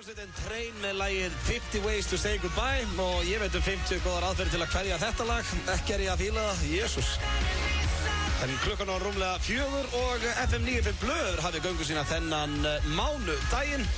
Hljómsveitin Train með lagið 50 Ways to Say Goodbye og ég veit 50 góðar aðferðir til að kveðja þetta lag. Ekki ég að fíla það, Jesús. En klukkan á rúmlega 4 og FM 95 Blöður hafði göngu sína þennan mánudaginn.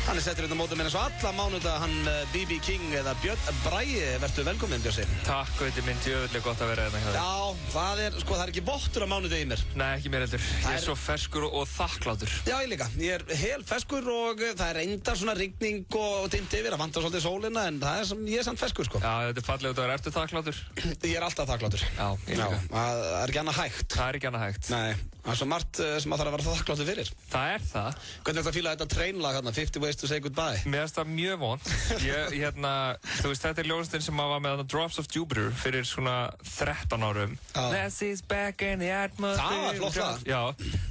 Hann settur hérna mótum eins og alla mánudag, hann B.B. King eða Björn Bragi. Vertu velkominn, Björsi. Takk, þetta minn djöfullega gott að vera hérna hjá þér. Já, það er ekki vottur á mánudegi í mér. Nei, ekki mér heldur. Ég er svo ferskur og þakklátur. Já, ég líka. Ég er hel ferskur og það er reyndar svona rigning og dimmt yfir. Það vantar svolítið sólina en ég er samt ferskur, sko. Já, þetta er fallega út að ertu þakklátur? Ég er alltaf þakklátur. Já, ég líka. Það er ekki annað hægt. Það er ekki annað hægt. Nei, það er svo margt sem maður þarf að vera þakklátur fyrir. Það er það. Hvernig er þetta að fíla þetta trainlag hérna, 50 Ways to Say Goodbye? Mér finnst það mjög vont. Þú veist, þetta er ljóðlistinn sem var með Drops of Jupiter fyrir svona 13 árum. This is back in the atmosphere. Það var flott það. Já,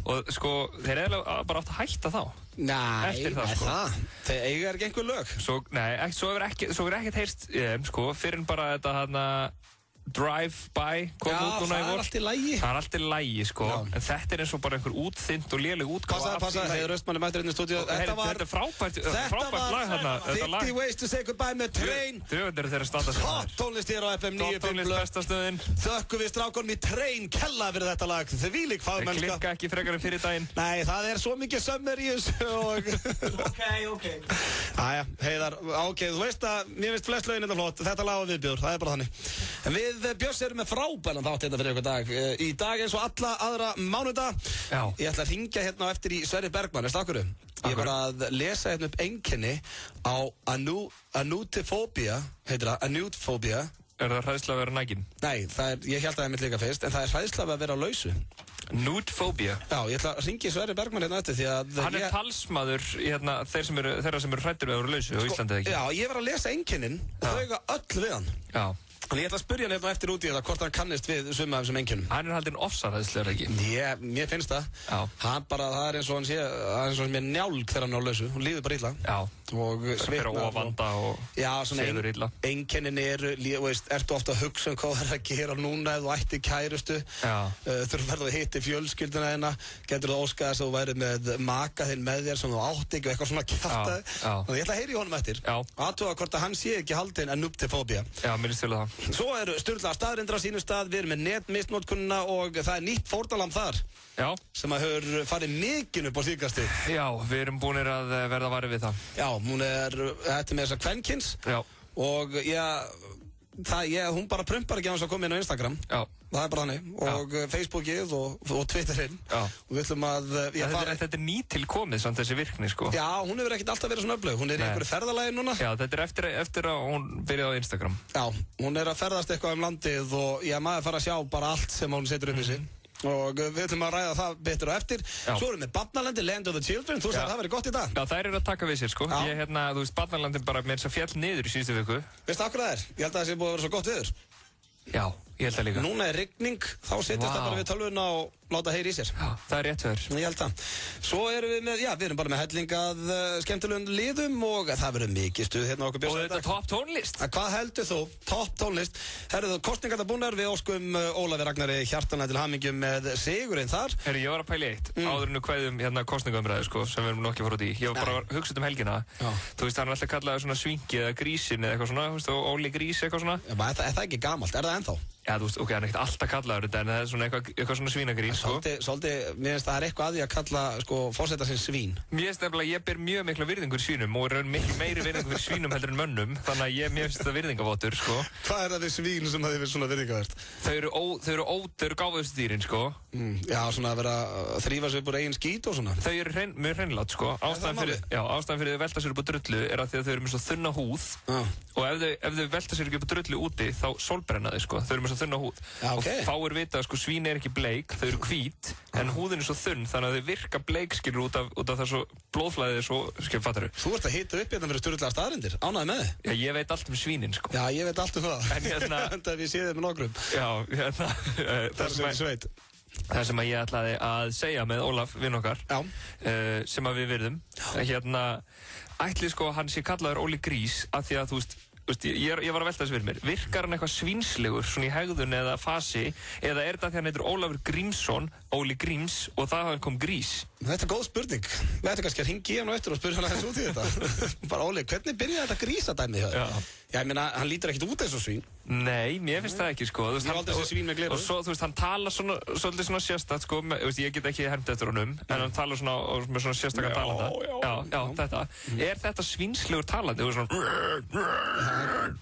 og sko, þeir eiginlega bara átt að hætta þá. Nei, eftir það, sko. Þeir eiga ekki einhver lög. Svo hefur ekkert heyrst sko, fyrir en bara þetta hérna Drive-by kom út núna í vor. Já, það er allt í lagi. Það er allt í lagi, sko. Já. En þetta er eins og bara einhver útþynnt og léleg útgáfa. Passa, þegar Östmanni mættir inn í stúdíu. Þetta er frábært lag hérna. 50 Ways to Say Goodbye með Train. Dröfundir þeirra standa sem það er. Topp tónlist hér á FM 95 tónlist bestastöðin. Þökkum við strákonum í Train kella fyrir þetta lag. Þau vílík fagmennska. Klikka ekki frekar en fyrir daginn. Nei, það er svo mikið sömmur í þessu og... Ok. Æja, Heiðar, ok, þú veist að mér finnst flest lögin þetta flott. Þetta lag á viðbjóður, það er bara þannig. En við Björns erum með frábæran þátt hérna fyrir ykkur dag. Í dag eins og alla aðra mánudag. Já. Ég ætla að hringja hérna á eftir í Sverrir Bergmann, veistu af hverju? Ég var að lesa hérna upp einkenni á anutifóbía, heitir það, anutfóbía. Er það hræðsla að vera nægin? Nei, ég held að það er mitt líka fyrst, en það er hræðsla að vera á lausu. Nudefóbía? Já, ég ætla að hringja í Sverrir Bergmann hérna eftir því að... Hann er talsmaður hérna, þeirra sem eru hræddir við að vera lausu á Íslandi, ekki? Já, ég var að lesa einkennin og þau eiga öll við hann. Já. Þannig ég ætla að spyrja hann hérna eftir út í þetta hvort hann kannist við suma af þessum einkennum. Hann er haldinn ofsahræðslegur, ekki? Mér finnst það. Já. Það er eins og hann sé, það er eins og hann með njálg þegar hann er á lausu. Hún líður bara illa. Já. Og svitnar. Og vanda og séður illa. Einkennin eru, ertu ofta að hugsa hvað það er að gera núna ef þú ætti kærustu. Já. Þurfum að hitta fjölskylduna hérna. Getur þú óskað þess að þú væri með maka þinn með þér sem þú átti ekki og eitthvað svona kjaftaði. Þannig ég ætla að heyra í honum eftir. Athuga hvort að hann sé ekki haldinn anuptifóbía. Já, mér finnst það. Svo eru sturlaðar staðreyndir á sínum stað, við erum með netmisnotkunna og það er nýtt fórnarlamb þar. Já. Sem að hefur farið mikinn upp á síðkastið. Já, við erum búinir að verða varið við það. Já, þetta er með þessa kvenkins. Já. Og hún bara prumpar ekki á þess að koma inn á Instagram. Já. Það er bara þannig. Og Facebookið og Twitterinn. Já. Og við ætlum að... Þetta er nýtilkomið samt þessi virkni, sko. Já, hún hefur ekkert alltaf verið svona öflug. Hún er í einhverju ferðalagi núna. Já, þetta er eftir að hún byrjaði á Instagram. Já, hún er að ferðast eitthvað landið og maður fara að sjá bara allt sem hún setur upp í sig. Og við ætlum að ræða það betur og eftir. Svo erum við Barnalandi, Land of the Children. Þú sagði að það verið gott í dag. Já, þær eru að taka við sér, sko. Þú veist, Barnalandi bara með þess að fjall niður í síðustu viku. Veistu af hverju það er? Ég held að það sé búið að vera svo gott viður. Já, ég held það líka. Núna er rigning, þá setjast það bara við tölvuna og láta heyri í sér. Já, það er rétt fyrir. Ég held það. Svo erum við með, við erum bara með hellingað skemmtilegum liðum og það verður mikið stuð hérna okkur Björns. Og þetta er topp tónlist. Hvað heldur þú? Topp tónlist. Herðu, kosningarnar búnar, við óskum Ólafi Ragnari hjartanlega til hamingju með sigurinn þar. Herru, ég var að pæla í eitt. Áður en kveðum hérna kosningaumræðu, sko, sem við erum nokkið fór út í. Ég var bara að hugsa um helgina. Þú veist, hann er alltaf kallaður svona svingi eða grísin eða eitthvað svona, þú veist, Óli grís eitthvað svona. Já, er það ekki gamalt? Er það ennþá? Já, þú veist, ok, hann er ekkert alltaf kallaður þetta, en það er svona eitthvað svona svínagrín, sko. Svolítið, mér finnst það er eitthvað að því að kalla, sko, forseta sinn svín. Mér finnst nefnilega að ég ber mjög mikla virðingur svínum og er miklu meiri virðingur fyrir svínum heldur en mönnum, þannig að mér finnst þetta virðingavottur, sko. Hvað er það við svín sem það er svona virðingavert? Þau eru gáfaðustu dýrin, sko. Já, svona að vera að þrífa sig upp úr eigin skít og svona. Þau eru mjög hreinlát, sko. Ástæðan fyrir þau velta sér upp á drullu er að því að þau eru með svo þunna húð og ef þau velta sér ekki upp á drullu úti þá sólbrenna þau, sko. Þau eru með svo þunna húð. Og fáir vita að sko svín er ekki bleik, þau eru hvít en húðin er svo þunn þannig að þau virka bleikskilur út af það svo blóðflæðið svo, fattaru. Þú ert að hita upp hérna fyrir sturlaðar staðreyndir. Ánægði með þig? Já, ég veit allt um svínin, sko. Já, ég veit allt um það. En það við séð með nokkrum. Já, það sem að ég ætlaði að segja með Ólaf, vinn okkar, sem að við virðum, ætli sko hann sé kallaður Óli Grís af því að þú veist, ég var að velta þessu fyrir mér, virkar hann eitthvað svínslegur svona í hegðun eða fasi, eða er þetta því hann heitir Ólafur Grímsson, Óli Gríms, og það hann kom Grís? Þetta góð spurning. Við ættum kannski að hringi hann og eftir og spyrja hann aðeins út í þetta. Bara Óli, hvernig byrjaði þetta grísadæmi hjá þér? Já, ég meina, hann lítur ekkert út eins og svín. Nei, mér finnst það ekki, sko. Ég hef aldrei séð svín með gleraugu. Og svo, þú veist, hann talar svolítið svona sérstakt, sko, ég get ekki hermt eftir honum, en hann talar svona með svona sérstaklega talanda. Já, þetta. Er þetta svínslegur talandi?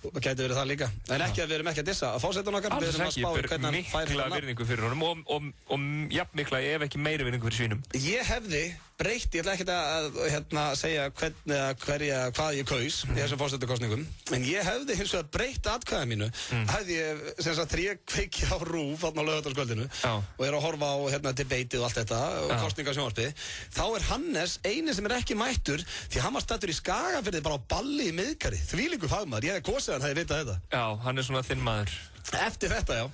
Það gæti verið það líka. En ekki að við erum ekki að dissa að fórsetan okkar. Alls ekki, ég ber mikla virðingu fyrir honum og jafn mikla, ef ekki meiri virðingu fyrir svínum. Ég hefði breytt, ég ætla ekki að segja hvað ég kaus í þessum forsetakosningum, en ég hefði hins vegar breytt atkvæða mínu, hefði ég sem sagt þegar ég kveiki á RÚV þarna á laugardagskvöldinu og er að horfa á debateið og allt þetta og kosningasjónvarpið, þá er Hannes eini sem er ekki mættur því hann var staddur í Skagafirði bara á balli í Miðgarði, þvílíkur fagmaður, ég hefði kosið hann hefði vitað þetta. Já, hann er svona þinn maður. Eftir þetta, já.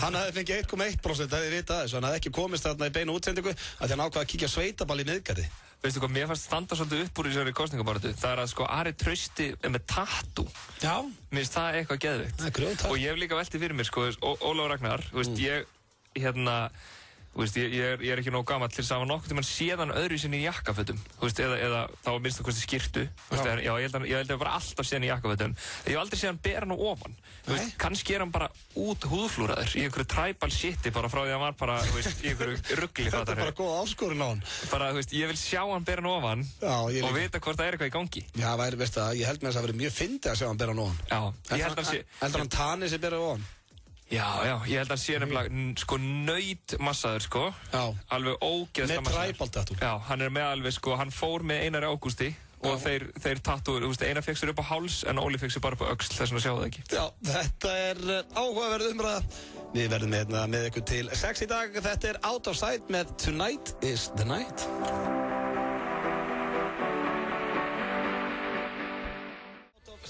Hann hefði fengið 1,1%, hefði vitað þessu, hann hefði ekki komist þarna í beinu útsendingu að hann ákvað að kíkja sveitaball í Miðgarði. Veistu hvað, mér fannst standa svolítið upp úr í þessari kosningabaráttu. Það er að sko Ari Trausti er með tattoo. Já. Mér finnst það eitthvað geðveikt. Það er grjótart. Og ég hef líka veltið fyrir mér, sko, Ólafur Ragnar, ég er ekki nógu gamall til þess að hafa nokkuð tímann séðan öðru sinni í jakkafötum, eða þá að minnst okkur skyrtu, já, ég held að bara alltaf séðan í jakkafötum. Ég hef aldrei séðan bera hann á ofan, kannski er hann bara út húðflúraður í einhverju tribal shiti bara frá því að hann var bara, í einhverju rugli. Þetta er bara góð áskorun á hann. Bara, ég vil sjá hann bera hann á ofan og vita hvort það er eitthvað í gangi. Já, veist það, ég held með þess að það verið mjög fyndið að sjá hann bera hann á ofan. Já, ég held að hann tani sig bera á ofan. Já, ég held að hann sé nefnilega, sko, nautmassaður, sko. Já. Alveg ógeðslega massaður. Með tribal tattoo. Já, hann er með alveg, sko, hann fór með Einari Ágústi og þeir tattúur, Einar fekk sér upp á háls en Óli fekk sér bara upp á öxl, þess vegna sjáu það ekki. Já, þetta er áhugaverð umræða. Við verðum með ykkur til 6 í dag. Þetta er Out of Sight með Tonight is the Night.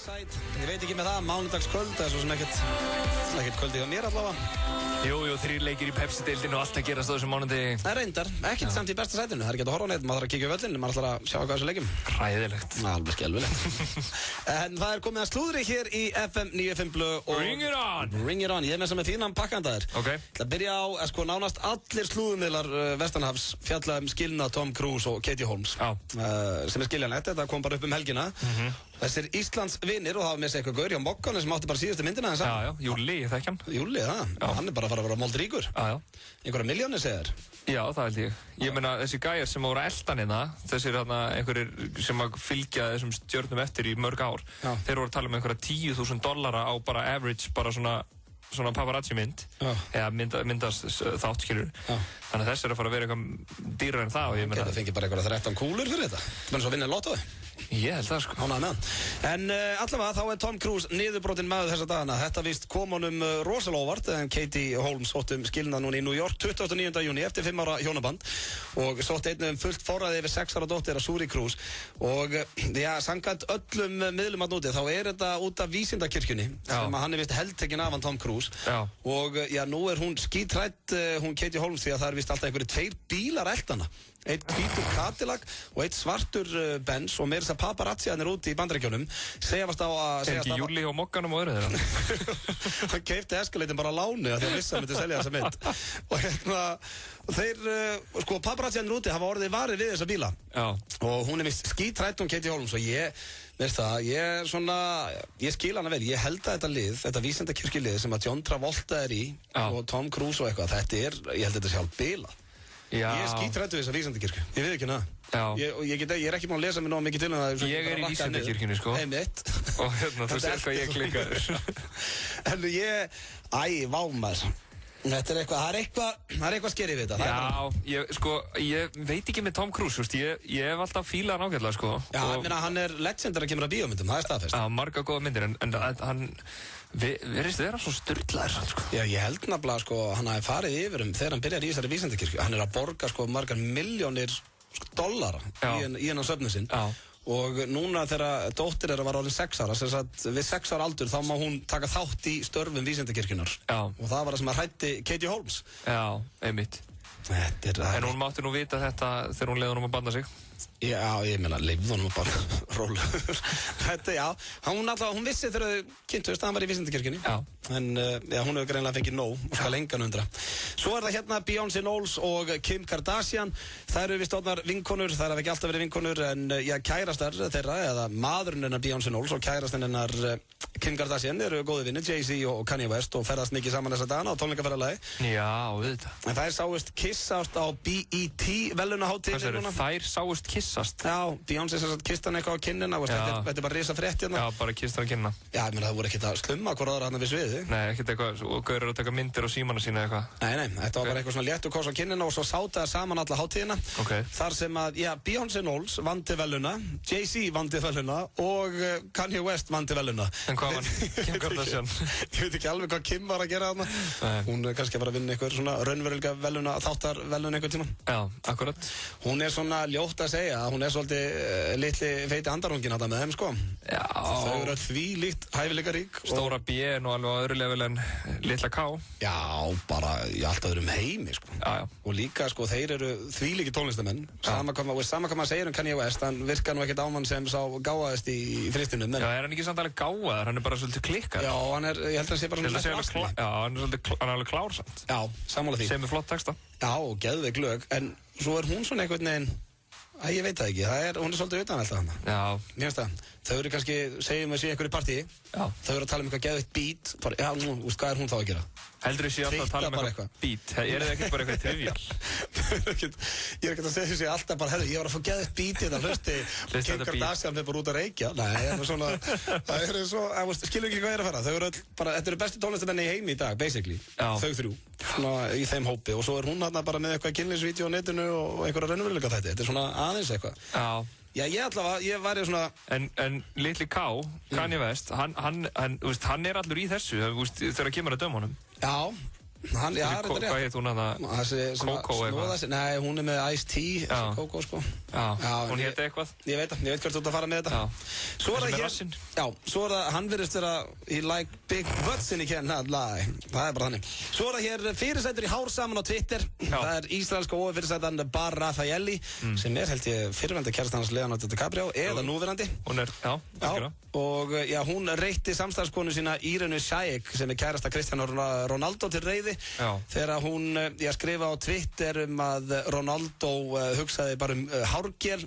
Ég veit ekki með það, mánudagskvöld, það er svo sem ekkert kvöldi hjá mér allavega. Jú, 3 leikir í Pepsi-deildinu og allt að gerast á þessum mánuði. Það er reyndar, ekkert samt í besta sætinu. Það er ekki að horfa á neitt, maður þarf að kíkja á völlin, maður þarf að sjá hvað þessu leikjum. Hræðilegt. Alveg skelfilegt. En það er komið að slúðri hér í FM 95 Blu og Bring it on! Bring it on, ég er með þess að með fínan pakkandaðir. Ok. Það byrja á, sko, nánast allir slúðumiðlar Vestanhafs fjalla skilnað Tom Cruise og Katie Holmes. Sem er skiljanlegt, þetta kom bara upp helgina. Þessir Íslands vinir og það var með sig eitthvað gaur hjá Mokkan sem átti bara síðustu myndina þess að. Já, Júli, ég þekki hann. Júli, hann er bara að fara að vera moldríkur. Einhverja milljónir segir. Já, það held ég. Ég meina, þessi gæjar sem voru að elta hann hérna, þessir einhverjir sem að fylgja þessum stjörnum eftir í mörg ár, þeir voru að tala um einhverja $10,000 á bara average, bara svona paparazzi mynd, eða myndast þátt, skilur. Þannig að þessi er að fara að vera eitthvað dýrar en það og ég meina... Þetta fengið bara einhverja 13 kúlur fyrir þetta. Það er svo að vinna lottói. Ég held það, sko. Ánægð með hann. En allavega þá er Tom Cruise niðurbrotinn maður þessa dagana. Þetta víst kom honum rosalega óvart en Katie Holmes sóttum skilnað núna í New York 29. júní eftir 5 ára hjónaband og sótt einnig fullt forræði yfir 6 ára dóttir að Suri Cruise og já, samkvæmt öllum miðlum að núti þá er þetta út af vísindakirkjunni sem að hann er vist heldtekinn af hann Tom Cruise og já, nú er hún skítrætt hún Katie Holmes því að það er vist alltaf einhverju 2 bílar eltana. Eitt hvítur Cadillac og eitt svartur Benz og meira þess að paparazziðanir úti í Bandaríkjunum segja vast á að... Er ekki Júli og Mokkanum og öðru þeirra? Hann keipti Escalade'in bara á láni að því að vissi að myndi selja þessa mynd. Og þeir, sko, paparazziðanir úti hafa orðið varið við þessa bíla. Já. Og hún er vist skítrætt Katie Holmes og veist það, ég skil hana vel, ég held að þetta lið, þetta vísindakirkjulið sem að John Travolta er í og Tom Cruise og eitthvað, ég held þetta sé hálf bilað. Já. Ég er skítrættur við þessa vísindakirkju. Ég veit ekki það. Ég er ekki má að lesa mig nóg mikið til það. Ég er í vísindakirkjunni, sko. Einmitt. Og þú sér hvað ég klikkaður. En vá maður. Þetta er eitthvað skerið við þetta. Já, ég veit ekki með Tom Cruise, ég hef alltaf fílað hann ágætlega, sko. Já, ég meina, hann er legendar að kemur að bíómyndum, það er staðfest. Já, marga góða myndir, en hann verðist vera svo sturlaður, sko. Já, ég held nefnilega, sko, hann hafi farið yfir þegar hann byrjar í þessari vísindakirkju. Hann er að borga, sko, margar milljónir dollara í hennan söfnu sinn. Já. Og núna þegar dóttir þeirra var orðin 6 ára, sem sagt við 6 ára aldur þá má hún taka þátt í störfum vísindakirkjunar. Já. Og það var það sem að hræddi Katie Holmes. Já, einmitt. En hún mátti nú vita þetta þegar hún leiði honum að banda sig. Já, ég meina, leifði honum bara rólu. Þetta, já, hún vissi þegar þau kynntust að hann var í vísindakirkjunni. Já. En hún hefur greinilega fengið nóg og skal engan undra. Svo það hérna Beyoncé Knowles og Kim Kardashian. Það eru vist orðnar vinkonur, það hafa ekki alltaf verið vinkonur, en kærastar þeirra, eða maðurinn hennar Beyoncé Knowles og kærastinn hennar Kim Kardashian eru góði vinir, Jay-Z og Kanye West, og ferðast mikið saman þessa dagana á tónleikaferðalagi. Já, auðvitað. En þær sáust kissast á BET verðlaunahátíðinni núna. Þær sáust kissast? Já, Beyoncé kysst hann eitthvað á kinnina, þetta er bara risa frétt hérna. Já, bara kysst hann á kinnina. Já, ég meina, það voru ekkert að slumma hvort aðra hérna við sviði. Nei, ekkert eitthvað, og gaurur að taka myndir á símana sína eitthvað. Nei, þetta var bara eitthvað svona létt og kos á kinnina og svo sátu það saman alla hátíðina. Þar sem að, Beyoncé Knowles vann til verðlauna, Jay-Z vann til verðlauna og Kanye West vann til verðlauna. En hvað vann Kim Kardashian? Ég veit ekki alveg hvað Kim var að gera þarna. Hún er kannski að fara að vinna eitthvað svona raunverulega verðlauna, þáttarverðlauna einhvern tíma. Já, akkurat. Hún er svona ljótt að segja, hún er svolítið litli feiti andarungin þetta með þeim, sko. Já. Þau eru því líkt hæfileikarík. Stóra B er nú alveg á öðru level en litla K. Já, bara í allt öðrum heimi, sko. Já. Og líka, sko, þeir eru því líki tónlistamenn. Sama hvað maður segir Kanye West, hann virkar nú ekkert á mann sem sá gáðaðist í fristinum. Já, er hann ekki samt alveg gáðaður, hann er bara svolítið klikkar. Já, ég held að hann sé bara svona Já, hann er alveg klár samt. Já, sammála því. Sem er flott texta. Já, og geðveik lög, en svo er hún svona einhvern veginn, ég veit það ekki, hún er svolítið utan alltaf hann. Já. Mér finnst það. Þau eru kannski, segjum við séu einhverju partíi. Já. Þau eru að tala eitthvað geðveikt beat. Já, hvað er hún þá að gera? Heldur þú séu alltaf að tala eitthvað beat? Er það ekkert bara eitthvað trivial? Ég er ekkert að segja þessi alltaf bara, herru, ég var að fá geðveikt beat í þetta hlusti. Kim Kardashian fyrir bara út að reykja. Nei, það er svo, skilur ekki hvað ég er að fara. Þau eru bara, þetta eru bestu tónlistamenn í heimi í dag, basically. Þau þrjú. Svona í þeim hópi. Og svo er hún bara með eitthvað kynlífsvídeó á netinu og einhverja raunveruleika þætti. Þetta er svona aðeins eitthvað. Já. Já, ég var í svona... En litli K, Kanye West, hann er allur í þessu, þegar kemur að döma honum. Já, hann, já, þetta er rétt. Hvað heit hún hana? Kókó eitthvað? Nei, hún er með Ice-T, Kókó, sko. Já, hún hétt eitthvað? Ég veit hvert þú ert að fara með þetta. Svo er það hér... Já, svo er það, hann virðist vera í like big butts in he cannot lie. Það er bara þannig. Svo er það hér fyrirsætur í hár saman á Twitter. Það er ísraelska fyrirsætan Bar Rafaeli, sem er held ég fyrrverandi kærastan hans Leonardo DiCaprio, eða núverandi. Hún er, já. Og já, hún reytti samstarfskonu sína Irinu Shayk, sem er kærasta Cristiano Ronaldo til reiði. Þegar hún skrifa á Twitter að Ronaldo hugsaði bara hárgel.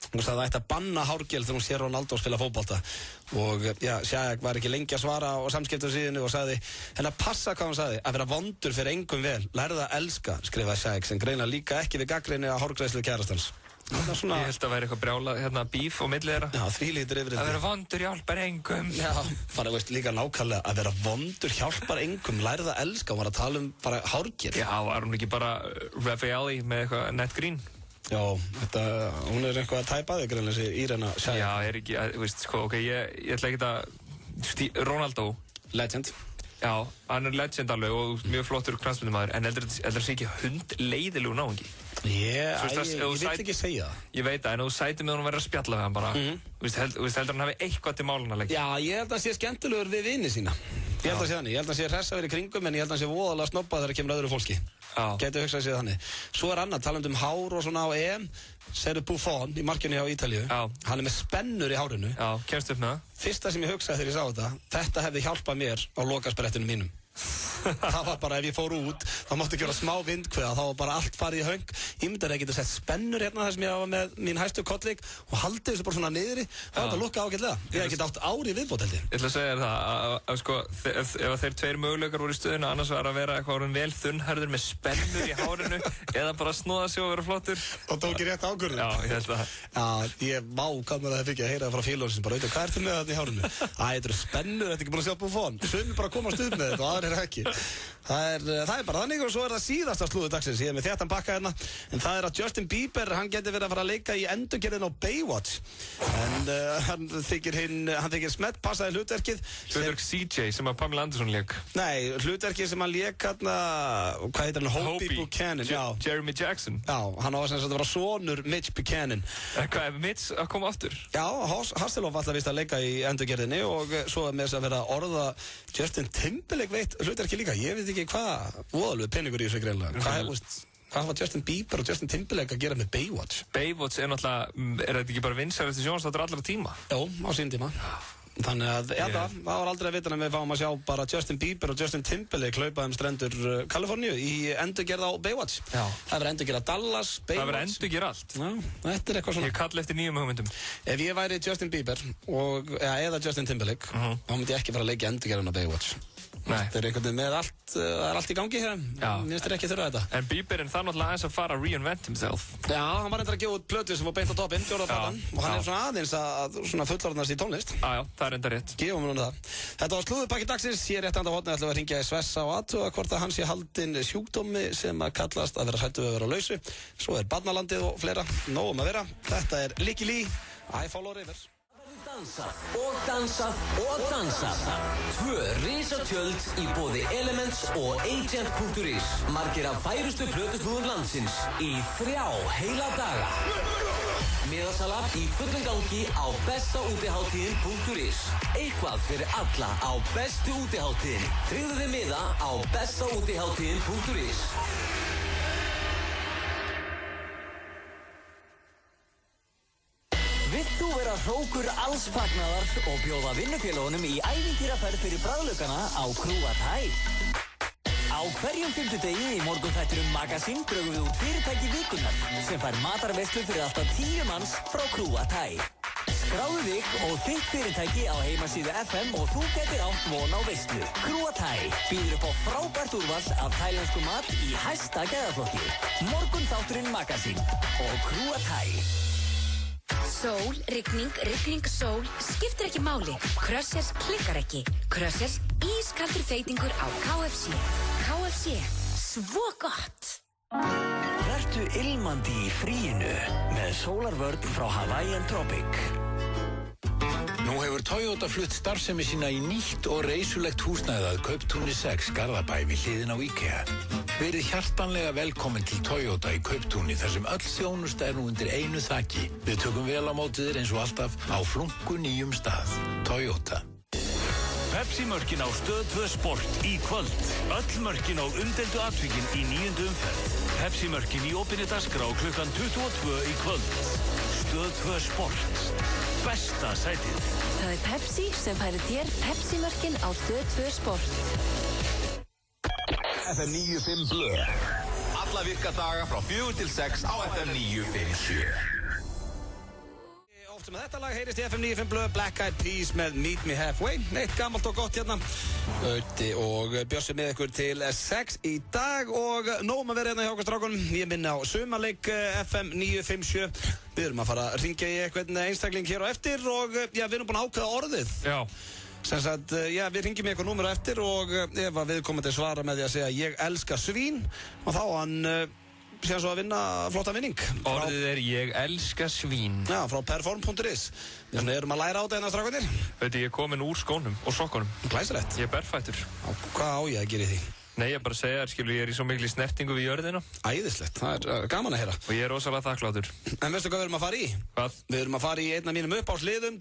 Hún sagði að það ætti að banna hárgel þegar hún sér Ronaldo spila fótbolta. Og Shayk var ekki lengi að svara á samskiptasíðinu og sagði, henni að passa hvað hún sagði, að vera vondur fyrir engum vel, lærða að elska, skrifaði Shayk, sem greina líka ekki við gagnrýni að hárgreiðslu kærastans. Svona... Ég held að væri eitthvað brjála, bíf og milli þeirra. Já, því lítur yfir þetta. Að vera vondur hjálpar engum. Já, bara líka nákvæmlega, að vera vondur hjálpar engum, lærið að elska, hún var að tala bara hárgel. Já, var hún ekki bara Rafaeli með eitthvað nett grín? Já, hún er eitthvað að tæpa þig greinlega þessi Irina Shayk. Já, ekki, ok, ég ætla ekki að... Ronaldo. Legend. Já, hann er legend alveg og mjög flottur knattspyrnumaður, en heldur það sé ekki hundleiðilegu náungi? Ég vil ekki segja það. Ég veit það, en þú sæti með hún að vera að spjalla við hann bara. Heldur hann hafi eitthvað til málun að leggja? Já, ég held að hann sé skemmtilegur við vini sína. Ég held að sé þannig, ég held að hann sé hressa verið í kringum, en ég held að hann sé voðalega snobbað þegar kemur öðru fólki. Gæti hugsað sér þannig. Svo er annað, talandi hár og svona á EM, Sergio Buffon í markinu hjá Ítalíu. Hann er með spennur í hárinu. Já, kemst upp með það. Fyrsta sem ég hugsaði þegar ég sá þetta hefði hjálpað mér á lokasprettinum mínum. Það var bara, ef ég fór út, þá mátti ekki vera smá vindkveða, þá var bara allt farið í höng. Ég myndi að ég geti sett spennur hérna þar sem ég var með mín hæstu kollvík og haldið þessu bara svona niðri. Það var þetta að lukka ágætlega. Ég hef ekki átt ári viðbót held ég. Ég ætla að segja það, að sko, ef þeir tveir möguleikar voru í stöðinu, annars var að vera eitthvað orðin vel þunnhærður með spennur í hárinu, eða bara snúða sig og vera flottur. Og tók ég rétt ákvörðun. Já, ég held það. Já, ég hvað mér að það fikk ég að heyra það frá félaginu bara, hvað ertu með þetta í hárinu? Þetta eru spennur, þetta er ekki búin að sjá Buffon. Sumir bara komast upp með þetta og aðrir ekki. Það er bara þannig og svo er það síðasta slúðu dagsins. Ég er með þéttan pakka hérna, en það er að Justin Bieber, hann geti verið að fara að leika í endurgerðin á Baywatch, en hann þykir smettpassaði hlutverkið. Hlutverk CJ sem að Pamela Anderson lék. Nei, hlutverkið sem hann lék hérna, hvað heitir hann? Hobie Buchanan. Jeremy Jackson. Já, hann á að vera sonur Mitch Buchanan. Hvað er Mitch að koma aftur? Já, Hasselhoff alltaf vist að leika í endurgerðinni og svo er með þess að vera orða Justin Timberlake veit hlutverkið líka. Ég veit ekki hvað voðalveg peningur í þessu greinlega. hvað var Justin Bieber og Justin Timberlake að gera með Baywatch? Baywatch þetta ekki bara vinsælasti sjónvarpsþáttur allra tíma? Jó, á sínum tíma. Þannig að, það var aldrei að vita en við fáum að sjá bara Justin Bieber og Justin Timberlake hlaupa strendur Kaliforníu í endurgerð á Baywatch. Já. Það verður endurgerð á Dallas, Baywatch. Það verður endurgerð allt. Já, þetta eitthvað svona. Ég kalli eftir nýjum hugmyndum. Ef ég væri Justin Bieber eða Justin Timberlake, þá myndi ég ekki fara að leikja endurgerðun á Baywatch. Þetta einhvern veginn með allt, það allt í gangi hér. Mér finnst þér ekki þurfa þetta. En Bieberinn þarf náttúrulega aðeins að fara að reinvent himself. Já, hann var reyndar að gefa út plötu sem var beint á toppinn, 4. platan, og hann svona aðeins að fullorðnast í tónlist. Já, það reyndar rétt. Gefum við núna það. Þetta var slúðurpakki dagsins, ég rétt handa á hotni ætlum við að hringja í Svessa og athuga hvort að hann sé haldinn sjúkdómi sem að kallast að vera hræddur við að vera á lausu. Svo barnalandið og fleira, nóg að vera. Þetta Licky Lee, I Follow Rivers. Dansað og dansað og dansað. 2 risatjöld í boði Elements og Agent.is. Margir af færustu plötusnúðum landsins í 3 heila daga. Miðasala í fullum gangi á bestaútiháttíðin.is. Eitthvað fyrir alla á bestu útiháttíðinni. Tryggðu þið miða á bestaútiháttíðin.is. Vilt þú vera hrókur alls fagnaðar og bjóða vinnufélagunum í ævintýraferð fyrir bragðlaukana á Krúatæ? Á hverjum 5. degi í morgunþættinum Magazine draugum við út fyrirtæki vikunnar sem fær matarveislu fyrir alltaf 10 manns frá Krúatæ. Skráðu þig og þitt fyrirtæki á heimasíðu FM og þú getur átt von á veislu. Krúatæ býður upp á frábært úrval af tælensku mat í hæsta gæðaflokki. Morgunþátturinn Magazine og Krúatæ. Sól, rigning, sól, skiptir ekki máli. Crushers klikkar ekki. Crushers, ískaldur feitingur á KFC. KFC, svo gott! Vertu ilmandi í fríinu með sólarvörn frá Hawaiian Tropic. Nú hefur Toyota flutt starfsemi sína í nýtt og reisulegt húsnæði að Kauptúni 6 Garðabæ við hliðin á IKEA. Verið hjartanlega velkomin til Toyota í Kauptúni þar sem öll þjónusta nú undir einu þaki. Við tökum vel á móti þér eins og alltaf á flunku nýjum stað. Toyota. Pepsi-mörkin á Stöð 2 Sport í kvöld. Öll mörkin á umdeildu atvikin í 9. umferð. Pepsi-mörkin í opinni dagskrá klukkan 22 í kvöld. Stöð 2 Sport. Besta sætið. Það Pepsi sem færir þér Pepsi-mörkin á Stöð 2 Sport. FM 95 Blö. Alla virka daga frá 4 til 6 á FM 957. Oft sem þetta lag heyrist í FM 95 Blö, Black Eyed Peas með Meet Me Halfway. Neitt gammalt og gott hérna. Ötti og Bjössi með ykkur til 6 í dag og nóg að vera hérna hjá okkur strákunum. Ég minna á sumarleik FM 957. Við erum að fara að ringja í eitthvað einstakling hér á eftir og við erum búin að ákveða orðið. Já. Sem sagt, við ringjum í eitthvað númer á eftir og ef að viðkomandi svara með því að segja ég elska svín og þá hann sér svo að vinna flotta vinning. Orðið ég elska svín. Já, frá perform.is. Þannig erum að læra á þetta hérna strákunir. Veitu, ég er komin úr skónum og sokkunum. Glæsilegt. Ég er berfættur. Hvað á ég að gera í því? Nei, ég bara segja þér, ég er í svo miklu snertingu við jörðina. Æðislegt, það er gaman að heyra. Og ég er rosalega þakklátur. En veistu hvað við erum að fara í? Hvað? Við erum að fara í einn af mínum uppáhaldsliðum.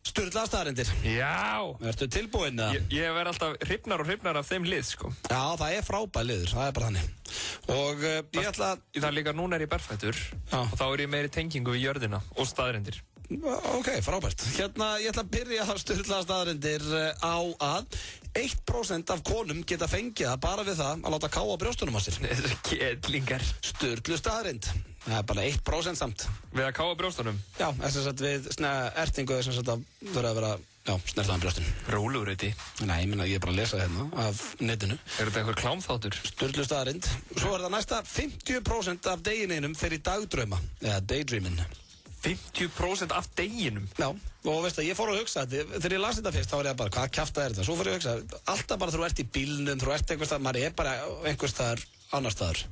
Sturlaðar staðreyndir. Já! Ertu tilbúinn? Ég verð alltaf hrifnar og hrifnar af þeim lið, sko. Já, það er frábær liður, það er bara þannig. Og ég ætla að... Það er líka, núna er ég berfættur og þá er ég meiri tengingu við jörðina og staðreyndir. Ok, frábært. Hérna, ég ætla að byrja að sturlaðar staðreyndir á að 1% af konum geta fengið það bara við það að láta ká á brjóstunum á sér. Kettlingar. Sturlu staðreind. Það er bara 1% samt. Við að ká á brjóstunum? Já, þess að við ertingu þess að það vera snertaðan brjóstun. Rólur þetta? Nei, ég minna, ég er bara að lesa hérna af netinu. Er þetta einhver klámþáttur? Sturlu staðreind. Svo er það næsta 50% af degininum fyrir dagdrauma, eða daydreamin. 50% af deginum? Já, og veist það, ég fór að hugsa þetta, þegar ég las þetta fyrst, þá var ég bara, hvað kjafta er þetta? Svo fór ég að hugsa, alltaf bara þú ert í bílnum, þú ert einhvers staðar, maður er bara einhvers staðar, annar staðar.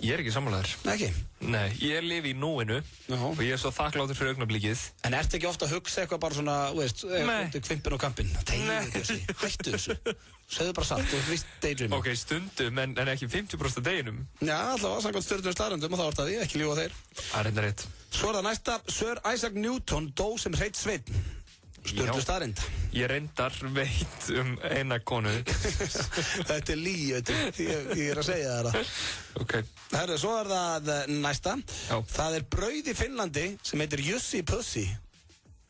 Ég er ekki sammálaður. Ekki? Nei, ég lifi í núinu og ég er svo þakkláttur fyrir augnablikið. En ertu ekki ofta að hugsa eitthvað bara svona, veist, kvimpin og kampin? Hættu þessu. Segðu bara satt, þú veist daydreaming. Ok, stundum, en ekki 50% af deginum. Já, alltaf, samkvæmt stjörnum staðrendum og þá er það því, ekki ljúga þeir. Það er reyndar rétt. Svo er það næsta, Sir Isaac Newton dó sem hreinn sveinn. Sturlu staðrend. Ég reyndar veit eina konu. Þetta lygi, ég að segja það. Ok. Herru, svo það næsta. Já. Það brauð í Finnlandi sem heitir Jussi Pussy.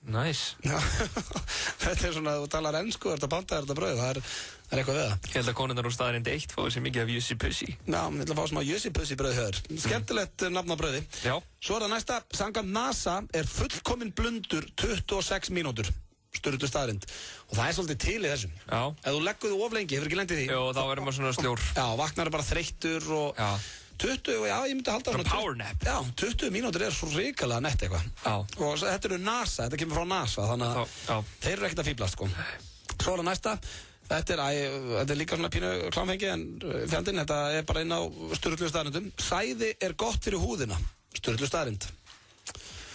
Nice. Þetta svona, þú talar ensku, þetta panta þetta brauð, það eitthvað við það. Ég held að konundar úr staðarind 1 fáið sér mikið af Jussi Pussy. Já, ég ætla að fá smá Jussi Pussy brauð höður. Skemmtilegt nafn á brauði. Já. Svo það næsta, samkvæmt NASA fullkominn blundur 26 mínútur. Sturtu staðarind. Og það svolítið til í þessum. Já. Ef þú leggur þú of lengi, hefur ekki lendið því. Jó, þá verður maður svona sljór. Já, vaknar bara þreyttur og... Já. 20, já, ég myndi halda svona... Power nap. Já, 20 mínútur svo ríkalega nett eitthvað. Já. Og þetta NASA, þetta kemur frá NASA, þannig að þeir eru ekkert að fíblast, sko. Svo það næsta, þetta líka svona pínu klámfengi, en fjandinn, þetta bara inn á sturlu staðarindum. Sæði gott fyrir húðina, sturlu staðarind.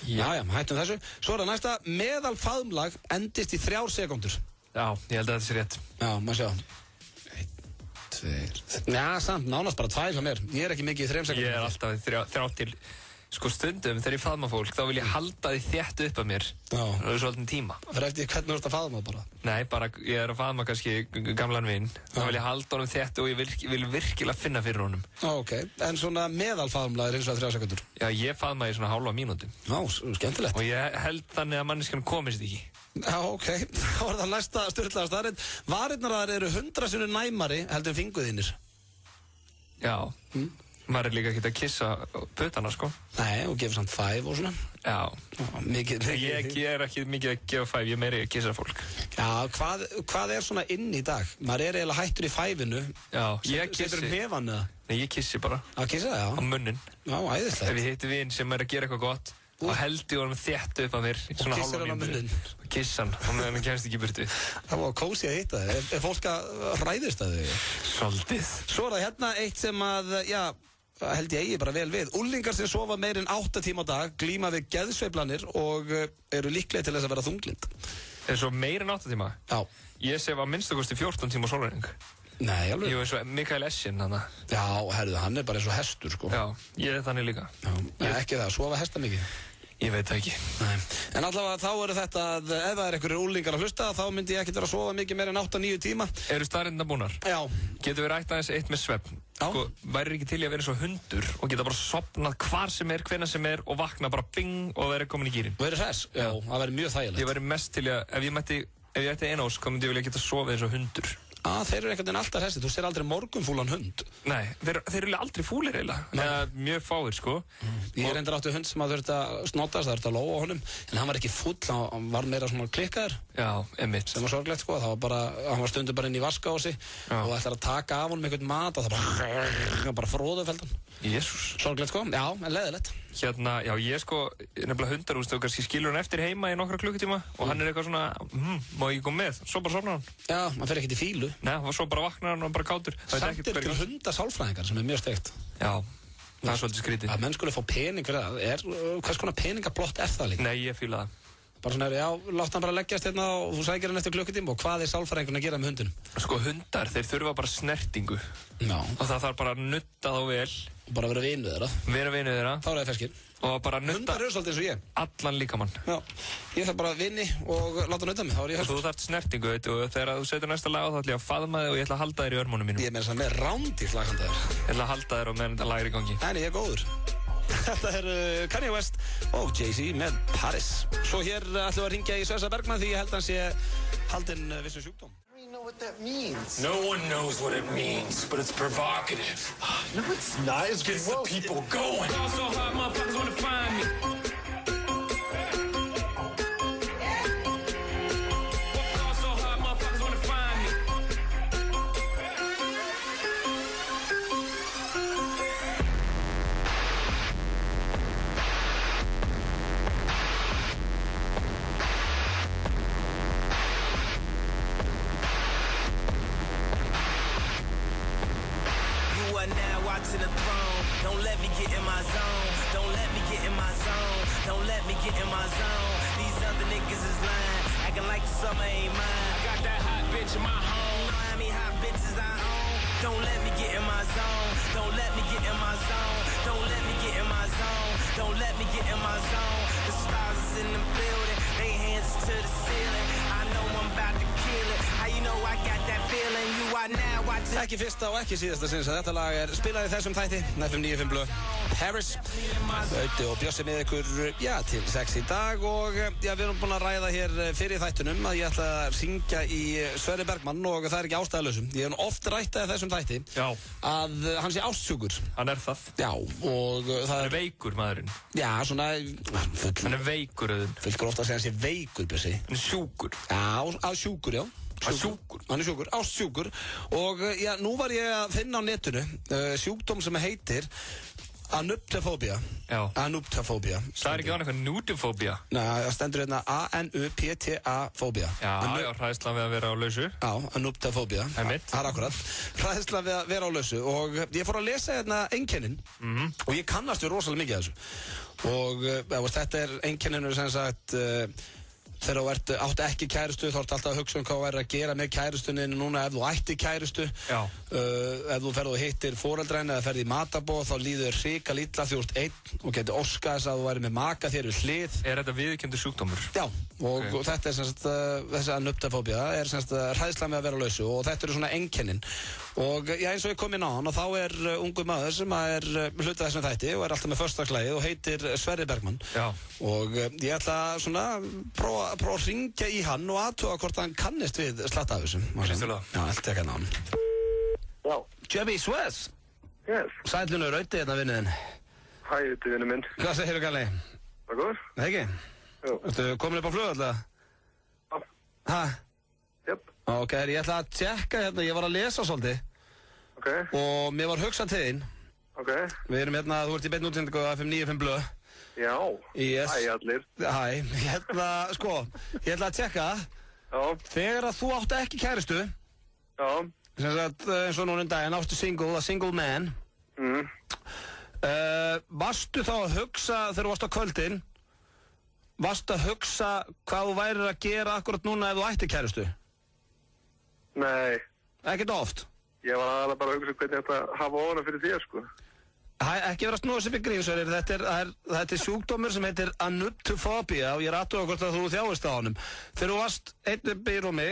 Já, hættum þessu. Svo það næsta, meðal faðmlag endist í 3 sekúndur. Já, ég held að þetta sé rétt. Já, maður sjá. Já, samt, nánast bara 2 hjá mér. Ég ekki mikið í 3 sekúndum. Ég alltaf þrjá til, sko stundum þegar ég faðma fólk, þá vil ég halda því þétt upp að mér. Já. Það svolítið tíma. Það eftir hvernig þú ert að faðma bara? Nei, bara ég að faðma kannski gamlan vin. Þá vil ég halda honum þétt og ég vil virkilega finna fyrir honum. Ok, en svona meðalfaðmlag eins og 3 sekundur? Já, ég faðma í svona hálfa mínútu. Já, skemmtilegt. Og ég held þannig að manneskjan komist ekki. Já, ok, þá það næsta sturlaða staðarind. Varirnar eru 100 sinnum næmari heldur en finguðinir. Já, maður líka ekki að kissa puttana, sko. Nei, og gefur samt 5 og svona. Já, mikið. Ég ekki mikið að gefa 5, ég meiri að kissa fólk. Já, hvað svona inn í dag? Maður eiginlega hættur í 5-inu. Já, ég kissi. Setur hnefann eða? Nei, ég kissi bara. Að kissa, já? Á munnin. Já, æðislegt. Ef ég hitti vin sem að gera eitthvað gott, og held ég honum þétt upp að mér og kissar hann á munnin og kissa hann og meðan hann kemst ekki burtu. Það var kósi að hitta þig. Er fólk að hræðist að þig? Svolítið. Svo það hérna eitt sem að, já, held ég eigi bara vel við. Unglingar sem sofa meir en 8 tíma á dag glíma við geðsveiflanir og eru líklega til þess að vera þunglind. Er svo meir en 8 tíma? Já. Ég sef að minnstakosti 14 tíma sólarhring. Nei, alveg. Ég var eins og Mikael Essien hana. Já, herðu, hann bara eins og hestur, sko. Já, ég þannig líka. Já, ekki það, sofa hesta mikið. Ég veit það ekki. Nei. En allavega þá eru þetta að ef það einhverjir úlingar að hlusta þá myndi ég ekkert vera að sofa mikið meir en 8-9 tíma. Eru staðrindar búnar? Já. Getur við rætt aðeins eitt með svefn? Já. Sko, væri ekki til í að vera eins og hundur og geta bara sofnað hvar sem hvenær sem og vakna bara bing og vera komin í gírinn? Verið hress? Já, það væri mjög þægilegt. Ég væri mest til að, ef ég ætti einás, þá myndi ég vilja geta sofið eins og hundur. Þeir eru einhvern veginn alltaf hressir, þú sér aldrei morgunfúlan hund. Nei, þeir eru aldrei fúlir eiginlega, mjög fáir sko. Ég reyndar áttu hund sem að þurfti að snotast, það þurfti að lóa honum, en hann var ekki fúll, hann var meira svona klikkaður. Já, einmitt. Sem var sorglegt sko, það var bara, hann var stundum bara inn í vaskási og ætlar að taka af honum einhvern mat og það bara fróðufeldan. Jésús. Sorglegt sko, já, en leiðilegt. Hérna, já, ég sko, nefnilega hundarúst og kannski skilur hann eftir heima í nokkra klukkutíma og hann eitthvað svona, má ég koma með? Svo bara sofnar hann. Já, hann fer ekkert í fílu. Nei, og svo bara vaknar hann og bara kátur. Samt til hundasálfræðingar sem mjög steikt. Já, það svolítið skrítið. Að menn skulle fá pening fyrir það. Hvers konar peningablott það líka? Nei, ég fíla það. Bara svona, já, látt hann bara leggjast hérna og þú sækir hann eftir klukkutíma og hvað sálfræðingun að gera með hundunum? Sko, hundar, þeir þurfa bara snertingu. Já. Og það þarf bara að nutta þá vel. Og bara vera vinur þeirra. Vera vinur þeirra. Þá er það ferskir. Og bara nutta. Hundar eru svolítið eins og ég. Allan líkamann. Já. Ég þarf bara að vinni og láta nutta mig, þá er ég ferskur. Og þú þarft snertingu, veit, og þegar þú setur næsta lag á þá ætla ég að faðma þig og ég ætla að halda þér í örmunum mínum. Ég er með rándýrt laghandaður. Ég ætla að halda þér og meðan þetta lag í gangi. Nei, ég góður. Þetta Kanye West og Jay-Z með Paris. Svo hér ætlum við að ringja í Sessa Bergman því ég held hann sé haldinn vissum sjúkdóm. I don't know what that means. No one knows what it means, but it's provocative. No, it's not. It gets the people going. So hard, motherfuckers wanna find me. To the throne, don't let me get in my zone. Don't let me get in my zone. Don't let me get in my zone. These other niggas is lying, acting like the summer ain't mine. Got that hot bitch in my home. You know how many hot bitches I own. Don't let me get in my zone. Don't let me get in my zone. Don't let me get in my zone. Don't let me get in my zone. The stars is in the building, they hands to the ceiling. I know I'm about to Ekki fyrsta og ekki síðasta sinns að þetta lag spilað í þessum þætti FM 95 Blö Harris Auti og Bjössi með ykkur til 6 í dag og við erum búin að ræða hér fyrir þættunum að ég ætla að syngja í Sverrir Bergmann og það ekki ástæðalausum ég hef oft rættað þessum þætti að hann sé ástsjúkur hann það og hann veikur maðurinn svona hann veikur fullgur ofta að segja hann sé veikur Bjössi hann sjúkur sjúkur hann sjúkur, ástsjúkur og nú var ég að finna á netinu sjúkdóm sem heitir anuptafóbía anuptafóbía það ekki annað eitthvað nudifóbía það stendur hérna A-N-U-P-T-A-fóbía hræðslan við að vera á lausu anuptafóbía það er akkurat hræðslan við að vera á lausu og ég fór að lesa hérna einkennin og ég kannast við rosalega mikið af þessu og þetta einkenninu sem sagt þegar þú átt ekki kærustu þá ertu alltaf að hugsa hvað þú væri að gera með kærustunni núna ef þú ætti kærustu ef þú ferð og hittir foreldræna eða ferð í matarboð þá líður hrikalega illa því þú ert einn og getur óskað þess að þú væri með maka þér við hlið þetta viðurkenndur sjúkdómur? Og þetta þessi anuptafóbía hræðsla með að vera á lausu og þetta eru svona einkennin og eins og ég kom inn á hann og þá ungur maður sem hluta þessum þætti og alltaf með föstudagsslagið og heitir Sverrir Bergmann og ég ætla svona prófa að ringja í hann og aðtuga hvort hann kannist við slatta af þessum allt ekki að ná hann Chubby Swiss Sælunur Auti hérna vinniðin Hæ, Auti vinnu minn Hvað segirðu Galli? Það góður? Það ekki? Jú Ertu komin upp á flug alltaf? Já Hæ? Jöp Ok, ég ætla að tjekka hérna, ég var að lesa svolítið og mér var hugsað til þín Við erum hérna, þú ert í beinni útsendingu á FM 95 Blö Já, hæ allir Hæ, ég ætla að tjekka þegar að þú átti ekki kæristu sem sagt eins og núna daginn áttu single man varstu þá að hugsa þegar þú varst á kvöldin varstu að hugsa hvað þú værir að gera akkurat núna ef þú ætti kæristu? Nei Ekkert oft? Ég var aðalega bara að hugsa hvernig ég ætti að hafa ofana fyrir þér sko Ekki vera að snúa sér bygg grímsverðir, þetta sjúkdómur sem heitir anuptafóbía og ég ratu hvort að þú þjáist á honum. Þegar þú varst einn upp í rúmi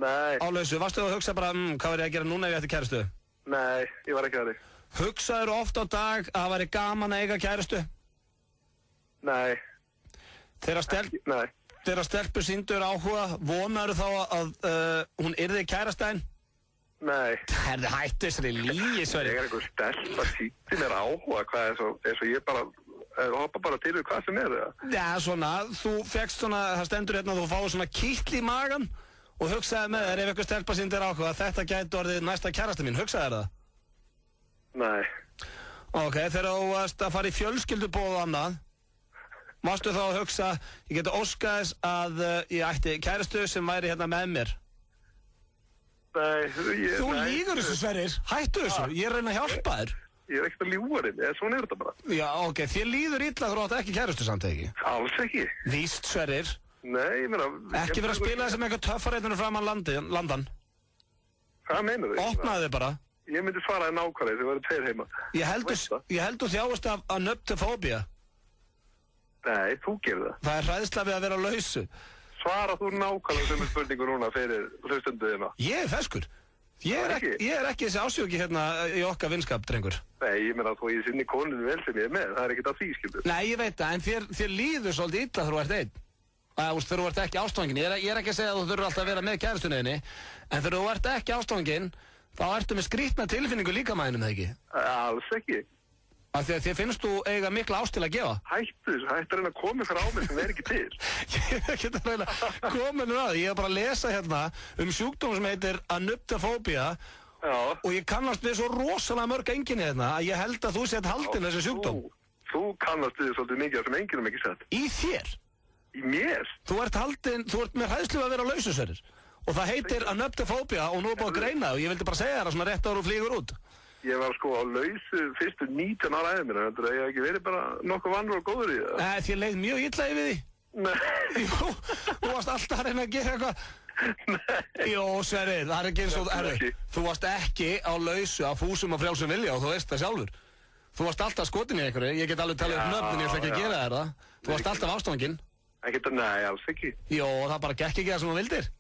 á lausu, varstu þú að hugsa bara, hvað var ég að gera núna ef ég ætti kærustu? Nei, ég var ekki að því. Hugsaður oft á dag að það væri gaman að eiga kærustu? Nei. Þegar stelpur sýndur áhuga, vonaður þá að hún yrði kærastæðin? Nei. Það hættu þessari lígi, Sverrir. Ég einhver stelp að sýtti mér áhuga, hvað eins og ég bara hoppa bara til við hvað sem það. Já, svona, þú fegst svona, það stendur hérna að þú fáið svona kitl í magan og hugsaði með þér ef eitthvað stelp að sýndur áhuga að þetta gæti orðið næsta kærasta mín, hugsaði þér það? Nei. Ok, þegar þú varst að fara í fjölskylduboð og annað, varstu þá að hugsa, ég geti óskað þess að ég ætti kærastu sem væri hérna með mér? Nei, þú lígur þessu, Sverrir, hættu þessu, ég reyna að hjálpa þér. Ég ekkert að ljúga þér, svona þetta bara. Já, ok, þér líður illa þú átt ekki kærastu samt ekki? Alls ekki. Víst, Sverrir. Nei, ég meina... Ekki vera að spila þessum eitthvað töffareitinu fram að landan. Hvað meinar þið? Opnaði þið bara. Ég myndi svaraði nákvæmlega, þið verður tveir heima. Ég held þú þjáist af anuptafóbía. Nei, þú gerir það. Það hræðsla við að vera á lausu. Svara þú nákvæmlega sem spurningu núna fyrir hlustunduðina. Ég feskur. Ég ekki þessi ásjóki hérna í okkar vinskap, drengur. Nei, ég meina að þú í sinni koninu vel sem ég með, það ekkert að því, skilur. Nei, ég veit það, en þér líður svolítið illa þegar þú ert einn. Þegar þú ert ekki ástfangin. Ég er ekki að segja að þú þurfur alltaf að vera með kærustunniðinni, en þegar þú ert ekki ástfangin, þá ertu með skrítna tilfinningu líkamæðinum, eða ekki? Alls ekki. Af því að þér finnst þú eiga mikla ást til að gefa? Hættu að reyna að koma frá mig sem er ekki til. Ég er ekki að reyna að koma nú að. Ég er bara að lesa hérna sjúkdóm sem heitir anuptafóbía og ég kannast við svo rosalega mörg einkenni hérna að ég held að þú sett haldin þessi sjúkdóm. Þú kannast við svolítið mikið sem einkennum ekki sett. Í þér? Í mér? Þú ert með hræðslu að vera á lausu, Sverrir. Og það heitir anuptafóbía og nú er búin að greina og ég vildi bara segja það svona rétt ára og flýgur út. Ég var sko á lausu fyrstu 19 ára æðið mér, þannig að ég hef ekki verið bara nokkuð vannur og góður í það. Nei, þér leið mjög illa yfir því. Nei. Jú, þú varst alltaf að reyna að gera eitthvað. Nei. Jú, Sverrir, það er ekki eins og, þú varst ekki á lausu af fúsum og frjálsum vilja og þú veist það sjálfur. Þú varst alltaf skotin í einhverju, ég get alveg talið upp nöfn en ég ætla ekki að gera þér það. Þú varst alltaf ástfangin. Nei, alls ekki. Jú, það bara gekk ekki það sem þú vildir.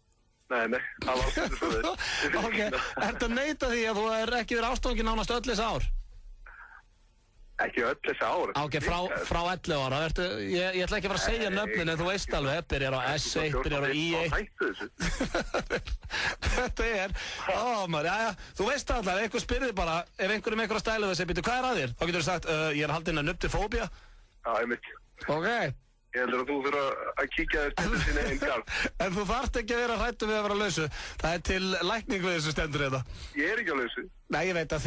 Nei, það var aldrei svo þess. Ok, ertu að neita því að þú ekki verið ástofngin nánast öll þessi ár? Ekki öll þessi ár. Ok, frá 11 ára, ég ætla ekki að fara að segja nöfnin en þú veist alveg, byrjar á S1, byrjar á I1. Hættu þessu. Þetta maður, já, þú veist alltaf, ef einhver spyrði bara, ef einhverjum einhverja stælu þessi, býttu, hvað þér? Þá getur þú sagt, ég haldinn að nuptifóbía. Já, einmitt. Ok. Ég heldur að þú fyrir að kíkja þér til sinni einn garð. En þú þarft ekki að vera hrættur við að vera lausu. Það er til lækning við þessu stendur þetta. Ég er ekki á lausu. Nei, ég veit að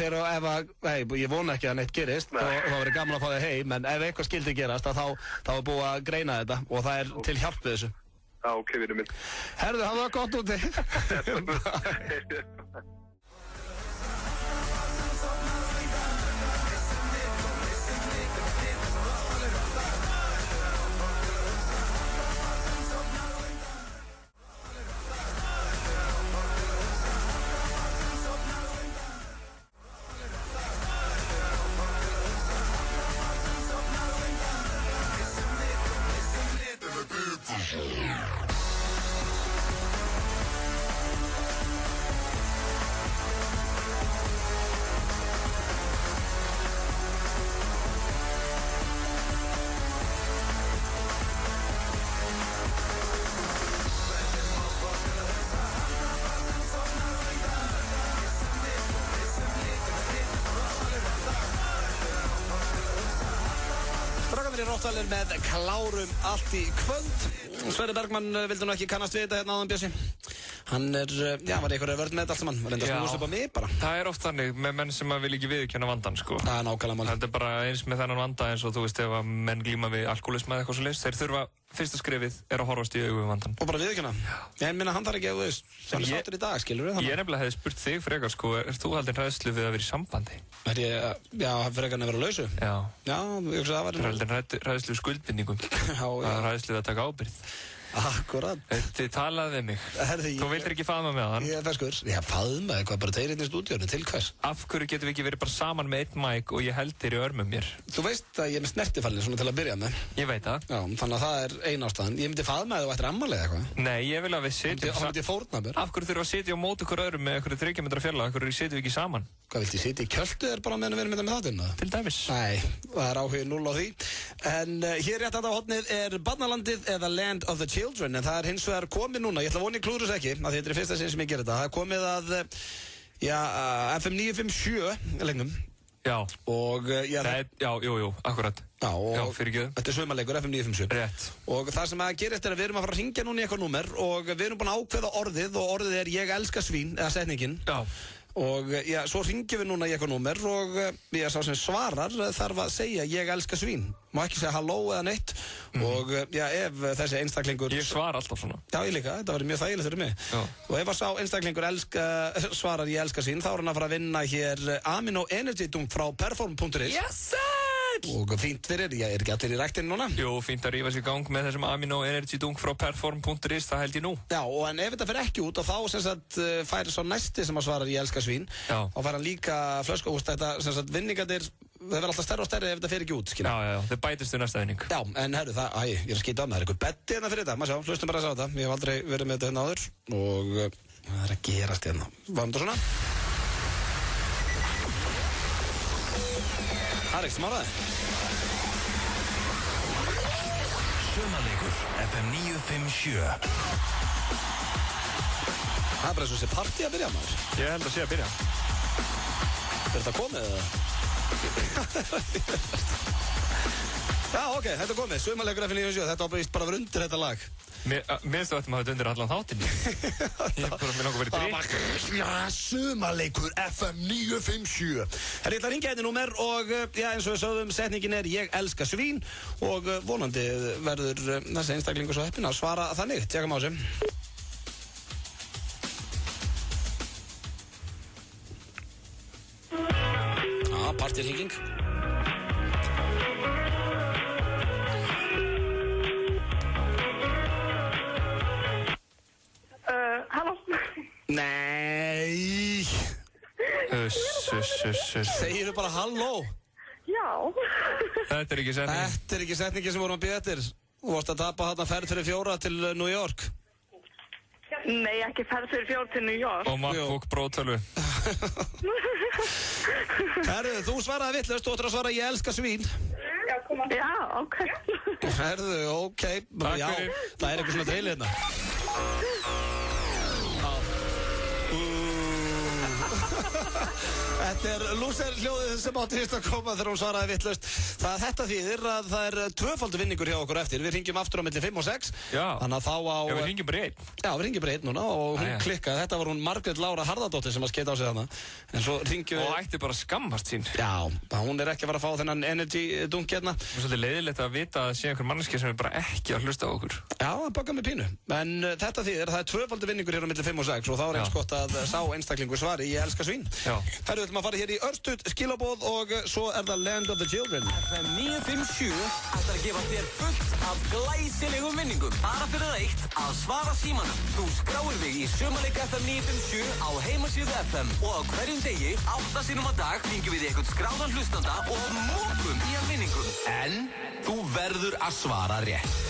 ég vona ekki að neitt gerist og það verður gaman að fá þig heim, en ef eitthvað skildi gerast þá er búið að greina þetta og það er til hjálp við þessu. Já, ok, vinur minn. Herðu, hafðu það gott úti. Róttvælir með klárum allt í kvöld. Sverrir Bergmann vildi nú ekki kannast við þetta hérna áðan Bjössi. Hann var einhverju vörð með þetta allt saman. Var reynda að snúast upp á mig bara. Það er oft þannig með menn sem vil ekki viðurkenna vandan, sko. Það er nákvæmlega mál. Þetta er bara eins með þennan vanda eins og þú veist ef að menn glíma við alkoholisma eða eitthvað svo leys. Þeir þurfa, fyrsta skrefið er að horfast í augu við vandan. Og bara viðurkenna. Ég meina hann þarf ekki að sem sáttur í dag, skilur við? Ég nefnilega hefði spurt þig frekar, sko, þú haldin hræðslu við að vera í sambandi? Frekar en að vera lausu? Já. Já, ég hugsa það væri haldin hræðslu við skuldbindningum. Hræðslu við að taka ábyrgð. Akkurat. Þið talaði við mig. Þú vildir ekki faðma með hann. Ég er ferskur. Já, faðma eitthvað, bara tveir inn í stúdíónu, til hvers? Af hverju getum við ekki verið bara saman með einn mæk og ég held þér í örmum mér? Þú veist að ég er með snertifælni svona til að byrja með. Ég veit það. Já, þannig að það er ein ástæðan. Ég myndi faðma eða þú ættir ammalega eitthvað. Nei, ég vil að við sitjum. Þá myndi ég fórna mér. Af hverju þurfum við að sitja á móti ykkur öðrum með ykkur 30 metra fjarlægð? Af hverju sitjum við ekki saman? Hvað viltu, sitja í kjöltu þér bara meðan við erum með þáttinn? Til dæmis. Nei, það er áhugið 0 á því. En hér rétt á hornið er Barnalandið eða Land of the Children, en það er hins vegar komið núna, ég ætla að vona í klúðrus ekki, að þetta er fyrsta sinn sem ég gerir þetta. Það er komið að FM 957 lengnum. Já. Og jú, akkurat. Já, fyrirgefðu. Þetta er saumaleikur FM 957. Rétt. Og það sem að gerist er að við erum að fara að hringja núna í eitthvað númer og við erum búin að ákveða orðið og orðið er ég elska svín, eða setningin. Já. Og svo hringjum við núna í eitthvað númer og sá sem svarar þarf að segja ég elska svín. Má ekki segja halló eða neitt. Og ef þessi einstaklingur... Ég svara alltaf svona. Já, ég líka, þetta var mjög þægilegt fyrir mig. Já. Og ef að sá einstaklingur svarar ég elska svín, þá er hann að fara að vinna hér Amino Energy Dunk frá Perform.is. Yes, sir! Og fínt fyrir, er ekki allir í ræktinu núna? Jú, fínt að rífa sér í gang með þessum Amino Energy Dunk frá Perform.is, það held ég nú. Já, en ef þetta fer ekki út og þá sem sagt fær svo næsti sem að svara ég elska svín, þá fær hann líka flösku, þetta sem sagt vinningarnir, það verður alltaf stærri og stærri ef þetta fer ekki út, skilja. Já, þau bætist við næsta vinning. Já, en herru, ég er að skýta á mig, það er eitthvað betti hérna fyrir þetta, maður sjá, hlustum bara að sjá þetta, ég hef aldrei verið með þetta hérna áður og það er að gerast hérna. Varm þetta svona? Það er ekki smáraði. Sumarleikur FM 957. Það er bara eins og þessi partí að byrja, maður. Ég held að sé að byrja. Er þetta komið eða? Já, ok, þetta er komið. Sumarleikur FM 957, þetta var bara verið undir þetta lag. Mér finnst þú að þetta undir allan þáttinn. Ég er bara með langar verið drikk. Já, Sumarleikur FM 957. Herri, ég ætla að ringja hérna númer og eins og við sögðum, setningin er ég elska svín og vonandi verður þessi einstaklingur svo heppinn að svara þannig. Tjekkum á þessu. Já, partyhringing. Halló? Nei. Segirðu bara halló? Já. Þetta er ekki setningin. Þetta er ekki setningin sem vorum að bíða eftir. Þú varst að tapa þarna ferð fyrir 4 til New York. Já, Nei, ekki ferð fyrir 4 til New York. Og MacBook Pro 12. Herðu, þú svaraði vitlaust, þú ættir að svara ég elska svín. Já, koma. Já, ok. Herðu, ok. Já, það er eitthvað svona dreilið hérna. Þetta er lúserhljóðið sem átti fyrst að koma þegar hún svaraði vitlaust. Þetta þýðir að það er tvöfaldur vinningur hjá okkur eftir. Við hringjum aftur á milli 5 og 6. Já. Þannig að þá á... Já, við hringjum bara 1. Já, við hringjum bara 1 núna og hún klikkaði. Þetta var hún Margrét Lára Harðardóttir sem að skeita á sig þarna. En svo hringjum við... Og ætti bara skammast sín. Já, hún er ekki að fara að fá þennan energy dunk hérna. Það er svolítið leiðilegt að vita að sé einhver manneskja sem er bara ekki að hlusta á okkur. Já, það baka mig pínu. En þetta þýðir að það er tvöfaldur vinningur hér á milli 5 og 6 og þá er eins gott að sá einstaklingur svari ég elska svín. Herðu, við ætlum að fara hér í örstutt skilaboð og svo er það Land of the Children. FM 957 ætlar að gefa þér fullt af glæsilegum vinningum. Bara fyrir það eitt að svara símanum. Þú skráir þig í sumarleik FM 957 á heimasíðu FM og á hverjum degi 8 sinnum á dag fengjum við eitthvað skráðan hlustanda og mókum í vinningum. En þú verður að svara rétt.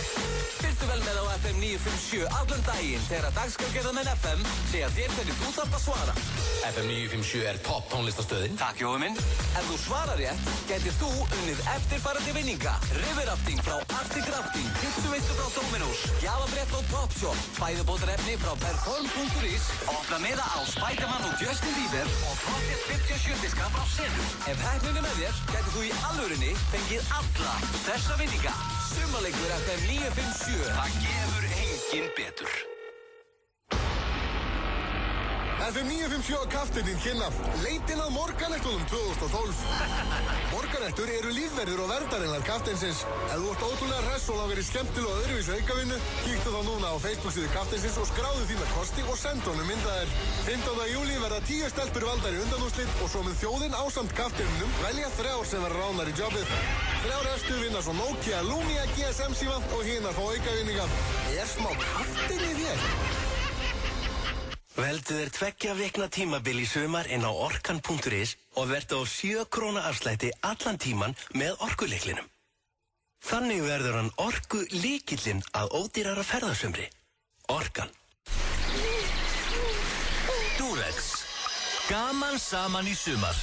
Fyrstu vel með á FM 957 allan daginn þegar að dagskrárgerðarmenn FM segja þér hvernig þú þarft að svara. FM 957 er topp tónlistastöðin. Takk Jói minn. Ef þú svarar rétt, getur þú unnið eftirfarandi vinninga. Riverrafting frá Arctic Rafting, pizzuveislu frá Dominos, gjafabréf frá Topshop, fæðubótarefni frá Perform.is, opna miða á Spiderman og Justin Bieber og pocket 57 diska frá Senu. Ef heppnin er með þér, getur þú í alvörunni fengið alla þessa vinninga. Sumarleikur FM 957. Það gefur engin betur. FM 957 á Kafteinin kynna leitin að morganettunum 2012. Morganettur eru lífverðir og verndarinnar Kafteinsins. Ef þú ert ótrúlega hress og langar í skemmtilega og öðruvísu aukavinnu, kíktu þá núna á Facebook-síðu Kafteinsins og skráðu þína kosti og sendu honum myndaðir. 15. júlí verða 10 stelpur valdar í undanúrslit og svo með þjóðin ásamt Kafteininum velja 3 sem verða ránar í jobbið. 3 efstu vinna svo Nokia, Lumia, GSM síma og hinar fá aukavinninga. Er smá Kaftein í þér? Veldu þér 2 vikna tímabil í sumar inn á orkan.is og verðu á 7 króna afslætti allan tíman með orkulyklinum. Þannig verður hann orku lykillinn að ódýrara ferðasumri. Orkan. Durex. Gaman saman í sumar.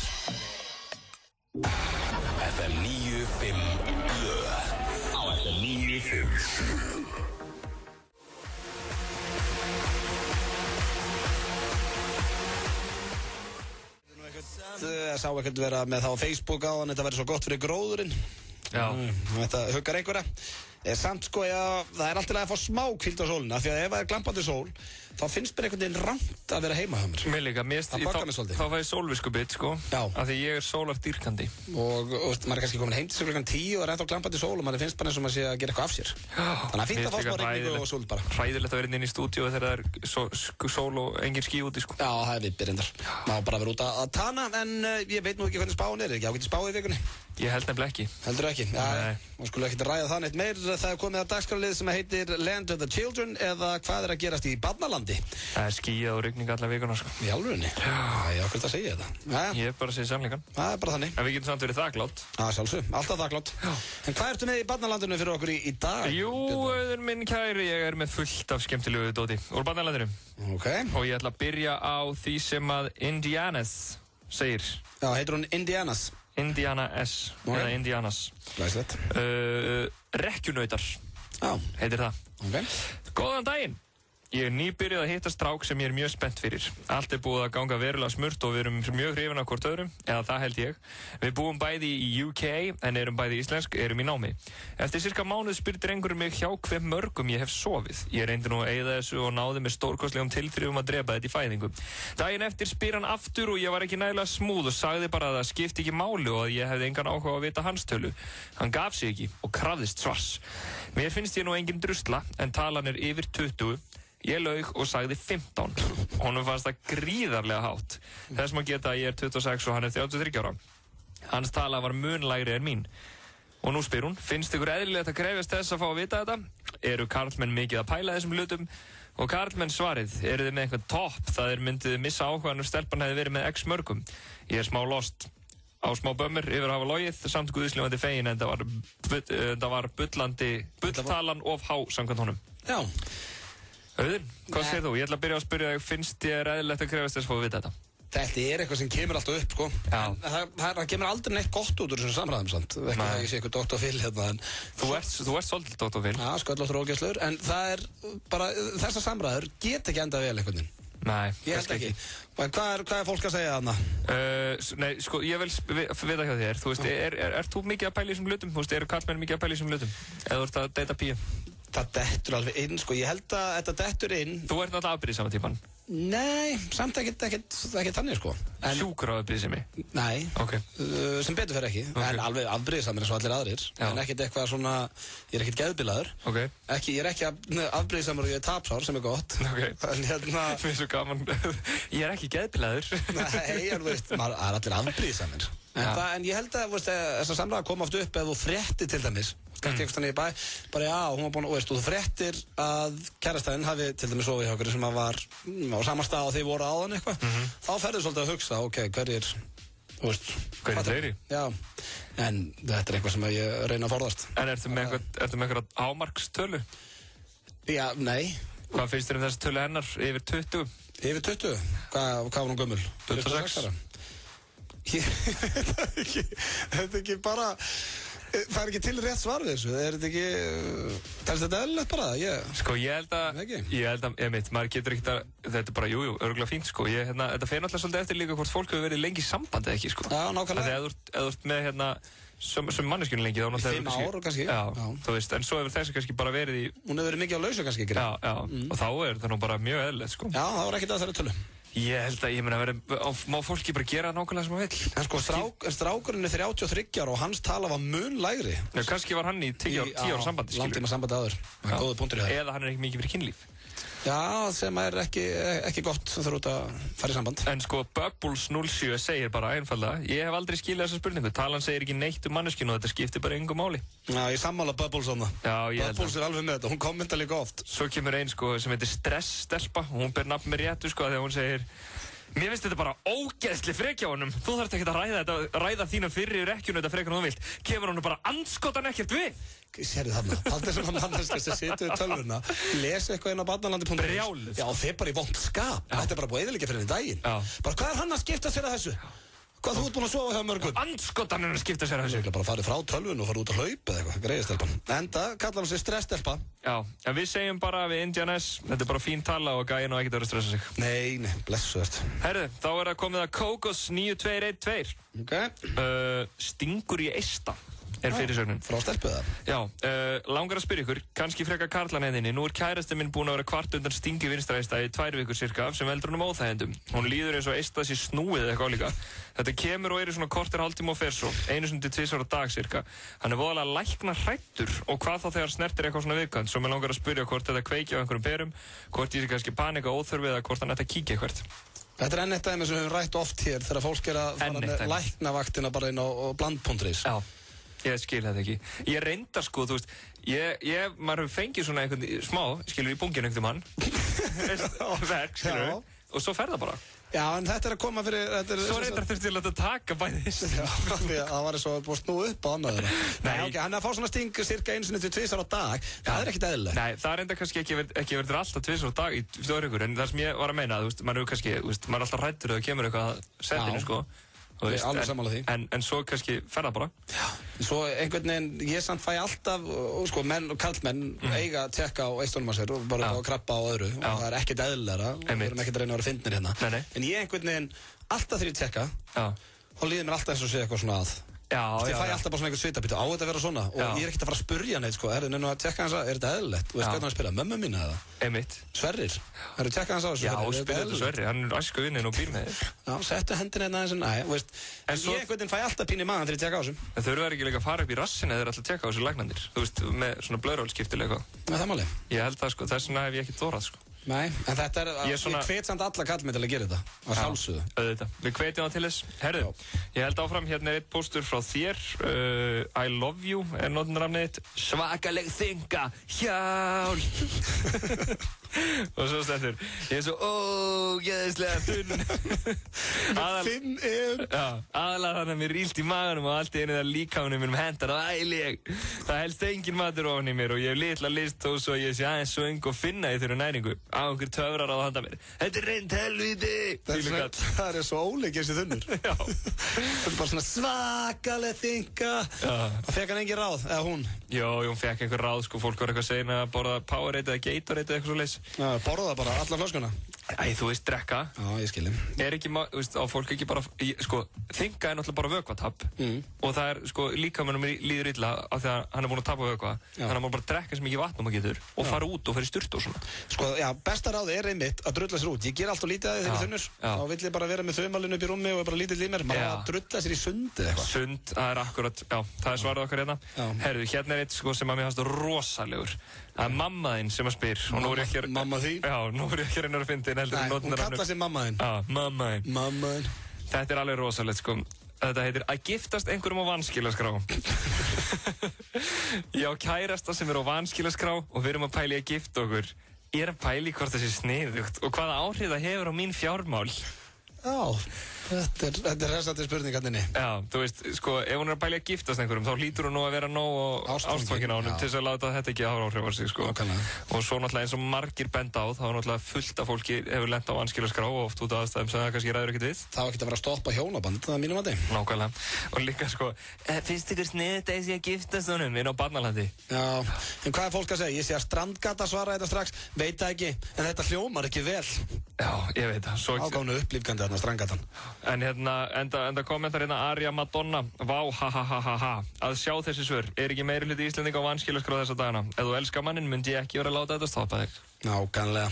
FM 95 á FM 95. Sá ekkert vera með það á Facebook á hann, þetta verður svo gott fyrir gróðurinn. Já. Þetta huggar einhverja. Samt sko, já, það er alltaf að fá smá hvíld á sólina, því að ef það er glampandi sól, þá finnst mér einhvern veginn rangt að vera heima hjá mér. Mér líka, þá fæ ég sólviskubitt, sko, af því ég er sólardýrkandi. Og maður er kannski komin heim til klukkan 10 og er ennþá glampandi sól og maður finnst bara eins og maður sé að gera eitthvað af sér. Þannig að fínt að fá smá regningu og sól bara. Hræðilegt að vera inn í stúdíu þegar það er sól og engin ský úti, sko. Já, það er viðbyrð reyndar. Má bara vera út að tana, en ég veit nú ekki hvernig spáin er ekki ágætt spá í vikunni? Ég held nefnilega ekki. Heldur ekki? Já, og skulle ekki ræða það neitt meir. Það er komið að dagskrárlið sem heitir Land of the Children eða hvað er að gerast í barnalandi? Það er skýjað og rigning alla vikuna, sko. Í alvörunni? Já, hvort að segja þetta? Ég er bara að segja sannleikann. Það er bara þannig. En við getum samt verið þakklátt. Sjálfsög, alltaf þakklátt. En hvað ertu með í barnalandinu fyrir okkur í dag? Jú, auður minn kæri, ég er með fullt af skemmtilegu dóti úr barnalandinu. Og ég ætla að byrja á því sem að Indianas segir. Já, heitir hún Indianas? Indiana S, eða Indianas. Glæslegt. Rekkjunautar, heitir það. Góðan daginn. Ég er nýbyrjuð að hitta strák sem ég er mjög spennt fyrir. Allt er búið að ganga verulega smurt og við erum mjög hrifin af hvort öðrum, eða það held ég. Við búum bæði í UK en erum bæði íslensk, erum í námi. Eftir cirka mánuð spyr drengurinn mig hjá hve mörgum ég hef sofið. Ég reyndi nú að eyða þessu og náði með stórkostlegum tilþrifum að drepa þetta í fæðingu. Daginn eftir spyr hann aftur og ég var ekki nægilega smúð og sagði bara að það skipti ekki máli og að ég hefði engan áhuga að vita hans tölu. Hann gaf sig ekki og krafðist svars. Mér finnst ég nú engin drusla en talan er yfir 20. Ég laug og sagði 15. Honum fannst það gríðarlega hátt. Þess má geta að ég er 26 og hann er 33 ára. Hans tala var mun lægri en mín. Og nú spyr hún, finnst ykkur eðlilegt að krefjast þess að fá að vita þetta? Eru karlmenn mikið að pæla þessum hlutum? Og karlmenn svarið, eru þið með eitthvað topp? Það er myndið missa áhugaðan ef stelpan hefði verið með x mörgum. Ég er smá lost. Á smá bömmur yfir að hafa logið, samt guðslefandi fegin en það var bulltalan of há samkvæmt honum. Já. Auðun, hvað segir þú? Ég ætla að byrja að spyrja þig, finnst þér eðlilegt að krefast þess að fá að vita þetta? Þetta eitthvað sem kemur alltaf upp, sko. En það kemur aldrei neitt gott út úr þessum samræðum, sant? Ekki að ég sé eitthvað Dr. Phil hérna, en... Þú ert svolítið Dr. Phil. Já, sköllóttur og ógeðslegur, en það bara, þessar samræður get ekki endað vel einhvern veginn. Nei, ég held ekki. Hvað fólk að segja þarna? Nei, sko, ég vil vita hjá þér. Þú veist, ert þú mikið að pæla í þessum hlutum? Þú veist, eru karlmenn mikið að pæla í þessum hlutum? Eða þú ert að deyta píu? Það dettur alveg inn, sko. Ég held að þetta dettur inn. Þú ert náttúrulega afbrýðisama típan? Nei, samt ekkert þannig, sko. Sjúkur á afbrýðisemi? Nei, sem betur fer ekki. En alveg afbrýðisamir eins og allir aðrir. En ekkert eitthvað svona, ég ekkert geðbilaður. Ég ekki afbrýðisamur og ég tapsár, sem gott. En hérna... Mér svo gaman, ég ekki geðbilaður. Nei, en veist, maður allir afbrýðisamir. En ég held að þessar samræða koma oft upp ef þú fréttir til dæmis. Kannski einhvers þannig í bæ, bara já, hún var búin að, og þú fréttir að kærastæðin hafi til dæmis sofið hjá okkur sem var á sama stað og þið voru áðan eitthvað, þá ferðu svolítið að hugsa, ok, hverjir fleiri? Já, en þetta eitthvað sem ég reyna að forðast. En ertu með einhverja hámarkstölu? Já, nei. Hvað finnst þér þessi tölu hennar, yfir 20? Yfir 20? Hvað var hún gömul? 26? Þetta ekki bara... Það ekki til rétt svar við þessu, þetta ekki, telst þetta eðlilegt bara? Sko ég held að, maður getur ekkert að, þetta er bara, örgulega fínt sko, þetta fer náttúrulega svolítið eftir líka hvort fólk hefur verið lengi í sambandi ekki sko. Já, nákvæmlega. Þannig að ef þú ert með sem manneskjunni lengi, þá náttúrulega... 5 ár kannski. Já, þú veist, en svo hefur þessi kannski bara verið í... Hún hefur verið mikið á lausu kannski, ekki? Já, og þá það nú bara mjög eðlilegt sko. Já, það var ekkert að þeirra tölu. Ég held að, má fólki bara gera nákvæmlega sem það vill. En sko, strákurinn er 33 ára og hans tala var mun lægri. Já, kannski var hann í 10 ára sambandi, skilur. Langtíma sambandi áður. Góður punktur í það. Eða hann er ekki mikið fyrir kynlíf. Já, sem ekki gott sem þurfa út að fara í samband. En sko, Bubbles07 segir bara einfallega, ég hef aldrei skilið þessa spurningu. Talan segir ekki neitt manneskinu og þetta skiptir bara engu máli. Já, ég sammála Bubbles om það. Já, ég held það. Bubbles alveg með þetta, hún kommenta líka oft. Svo kemur ein sko sem heitir Stress-stelpa og hún ber nafn með réttu sko þegar hún segir mér finnst þetta bara ógeðsli frek hjá honum. Þú þarft ekki að ræða þína fyrir rekkjunu þetta frekar en þú vilt. Kemur honum bara andskotan ekkert við. Sérðu þarna, aldrei svona manneska sem situr í tölvuna, lesa eitthvað inn á barnalandi.is. Brjálið. Já, þeir bara í vond skap. Þetta er bara búið eðilegja fyrir henni daginn. Bara hvað er hann að skipta sér að þessu? Hvað þú ert búin að sofa hjá mörgum? Andskotan er að skipta sér að þessu. Ég bara farið frá tölvun og farið út að hlaupa eða eitthvað, greiðastelpan. Enda kallar hann sig Stress-stelpa. Já, en við segjum bara við Indian S, þetta er bara fín tala og gæinn og ekkert að vera að stressa sig. Nei, blessuðast. Herðu, þá er það komið að Kókos 9212. Stingur í eista. Er fyrirsögnin. Frá stelpu það? Já, langar að spyrja ykkur, kannski frekar karlan heiðinni. Nú er kærasti minn búin að vera kvart undan stingi vinstræsta í 2 vikur cirka sem veldur honum óþægendum. Hún líður eins og eista sér snúið eða eitthvað líka. Þetta kemur og er í svona korter hálftíma og fer svo, 1-2 á dag cirka. Hann er voðalega lækna hrættur og hvað þá þegar snertir eitthvað svona viðkvæmt. Svo mér langar að spyrja hvort þetta kveiki á einhverjum berum, hvort ég sé kannski panika óþörfi eða hvort hann ætti að kíkja eitthvað. Þetta er enn eitt dæmi sem við höfum rætt oft hér þegar fólk er að fara með læknavaktina bara inn á bland.is. Já. Ég skil þetta ekki. Ég reyndar sko, þú veist, maður hefur fengið svona einhvern smá, skilur, í bunginu einhvern mann, verk, skilur, og svo fer það bara. Já, en þetta er að koma fyrir... Svo reyndar þurfti til að taka bæði þessu. Já, það var eins og búið að snúa upp á annaðina. Nei, ok, hann er að fá svona sting cirka 1-2 á dag, það er ekkert eðlilegt. Nei, það reyndar kannski ekki verið alltaf 2 á dag í 4 vikur, en það sem ég var að meina, þú veist, maður er kannski, maður er alltaf hræddur þegar kemur eitthvað setinu, sko. Alveg sammála því. En svo kannski fer það bara. Já. Svo einhvern veginn, ég samt fæ alltaf, sko, menn og karlmenn eiga að tekka á eistunum á sér og bara á krabba á öðru. Og það er ekkert eðlilegra og við erum ekkert að reyna að vera fyndnir hérna. Nei. En ég einhvern veginn, alltaf þegar ég tekka, þá líður mér alltaf eins og sé eitthvað svona að. Ég fæ alltaf bara svona einhvern svitapítu á þetta að vera svona og ég er ekkert að fara að spurja neitt sko, nefnum að tekka hans að, er þetta eðlilegt? Og veist hvernig hann spyrja, mömmu mína eða? Einmitt. Sverrir, tekka hans á þessu? Já, spyrja þetta Sverrir, hann er æsku vinninn og býr með þér. Já, settu hendina hérna eins og næ, veist, en ég einhvern veginn fæ alltaf pín í maðan þegar ég tekka á þessu. En þau eru ekki líka að fara upp í rassin eða þeir alltaf tekka á þessu læknandir, þú veist, með svona blöðrólskipti eða eitthvað. Það er máli. Ég held það sko, þess vegna hef ég ekki þórað sko. Nei, en þetta ég hvet samt alla kallmenn til að gera þetta, að sjálfsögðu. Auðvitað, við hvetjum það til þess. Herðu, ég held áfram, hérna eitt póstur frá þér, I love you, notunarnafnið þitt, svakaleg þinga, hjál. Og svo stendur, ég svo ógeðislega þunn. Aðalega þannig að mér rílt í maganum og allt í einu það líkamanum mínum hendar og ælig. Það helst engin matur ofan í mér og ég hef litla list þó svo ég sé aðeins svöng og finna ég þurfa næringu. Á einhver töfrar á það handa mér. Þetta reynd helvíti! Það svo óleikir þessi þunnur. Já. Það bara svona svakaleg þinga. Það fekk hann engin ráð, eða hún? Jó, hún fekk einhver ráð, sko, fólk var eitthvað að segja að borða Powerade eða Gatorade eða eitthvað svo leys. Já, borða bara alla flöskuna. Æ, þú veist, drekka. Já, ég skilji. Ekki, þú veist, á fólk ekki bara, sko, þinga náttúrulega bara vökvatapp. Og það sko, líkamönnum líður illa af því að hann búinn að tappa vökva. Þannig að maður bara drekka sem mikið vatn og maður getur og fara út og fara í sturtu og svona. Sko, já, besta ráð einmitt að drulla sér út. Ég ger alltaf lítið að því þegar þunnur. Þá vill ég bara vera með þaumalinn upp í rúmi og bara lítið í mér. Maður að drulla sér í sundi eitthvað. Sund, það akkurat, já, það svarað okkar hérna. Herðu, hérna eitt sko sem að mér fannst rosalegur. Það mamma þín sem að spyr. Mamma þín? Já, nú er ég ekki að reyna að finna þín heldur. Nei, hún kallar sig mamma þín. Já, mamma þín. Mamma þín. Þetta alveg rosalegt sko. Þetta heitir að giftast einhverjum á vanskilaskrá. Ég á kærasta sem á vanskilaskrá og við erum að pæli að gifta okkur. Ég að pæli hvort það sé sniðugt og hvaða áhrif það hefur á mín fjármál. Já, þetta er hressandi spurningarninni. Já, þú veist, sko, ef hún að pæli að giftast einhverjum, þá hlýtur hún nú að vera nóg ástfangin á honum til þess að láta þetta ekki hafa áhrif á sig, sko. Og svo náttúrulega eins og margir benda á, þá er náttúrulega fullt af fólki hefur lent á vanskilaskrá og oft út af aðstæðum sem það kannski ræður ekkert við. Það var ekkert að vera að stoppa hjónaband, það er mínum mati. Nákvæmlega. Og líka, sko, finnst ykkur sniðugt að ég sé að giftast honum inn á Barnalandi? Já, en hvað er fólk að segja? Ég sé að Strandgata svara þetta strax, veit það ekki, en þetta hljómar ekki vel. Já, ég veit það. Ágánu upplífgandi þarna Strandgatan. En hérna, enda kommentar hérna Arja Madonna, vá, ha, að sjá þessi svör, er ekki meiri hluti Íslendinga á vanskilaskrá þessa dagana? Ef þú elskar mannin, myndi ég ekki vera að láta þetta stoppa þig. Nákvæmlega.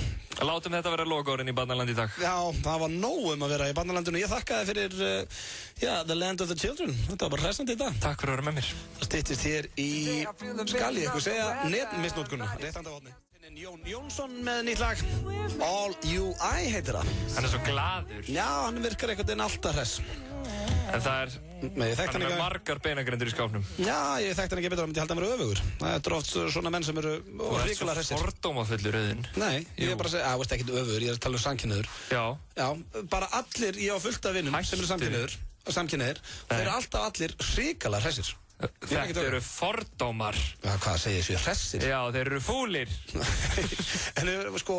Látum þetta vera logoðurinn í Barnalandi í dag. Já, það var nóg að vera í Barnalandinu. Ég þakka þið fyrir, The Land of the Children. Þetta var bara hressandi í dag. Takk fyrir að vera með mér. Það styttist hér í, skal ég eitthvað segja, netmisnótkunna. Réttanda hóðni. Jón Jónsson með nýtt lag. All You I heitir það. Hann er svo glaður. Já, hann virkar einhvern veginn alltaf hress. En það er, hann er með margar beinagrindur í skápnum. Já, ég þekkti hann ekki betur, hann myndi halda að vera öfugur. Það er oft svona menn sem eru hrikalega hressir. Þú ert svo fordómafullur auðin. Nei, ég er bara að segja, veist ekki öfugur, ég er að tala samkynhneigður. Já. Já, bara allir, ég á fullt af vinnum sem eru samkynhneigðir. Þeir eru alltaf allir hrikalega hressir. Þetta eru fordómar. Já, hvað segir þessu, hressir? Já, þeir eru fúlir. En sko,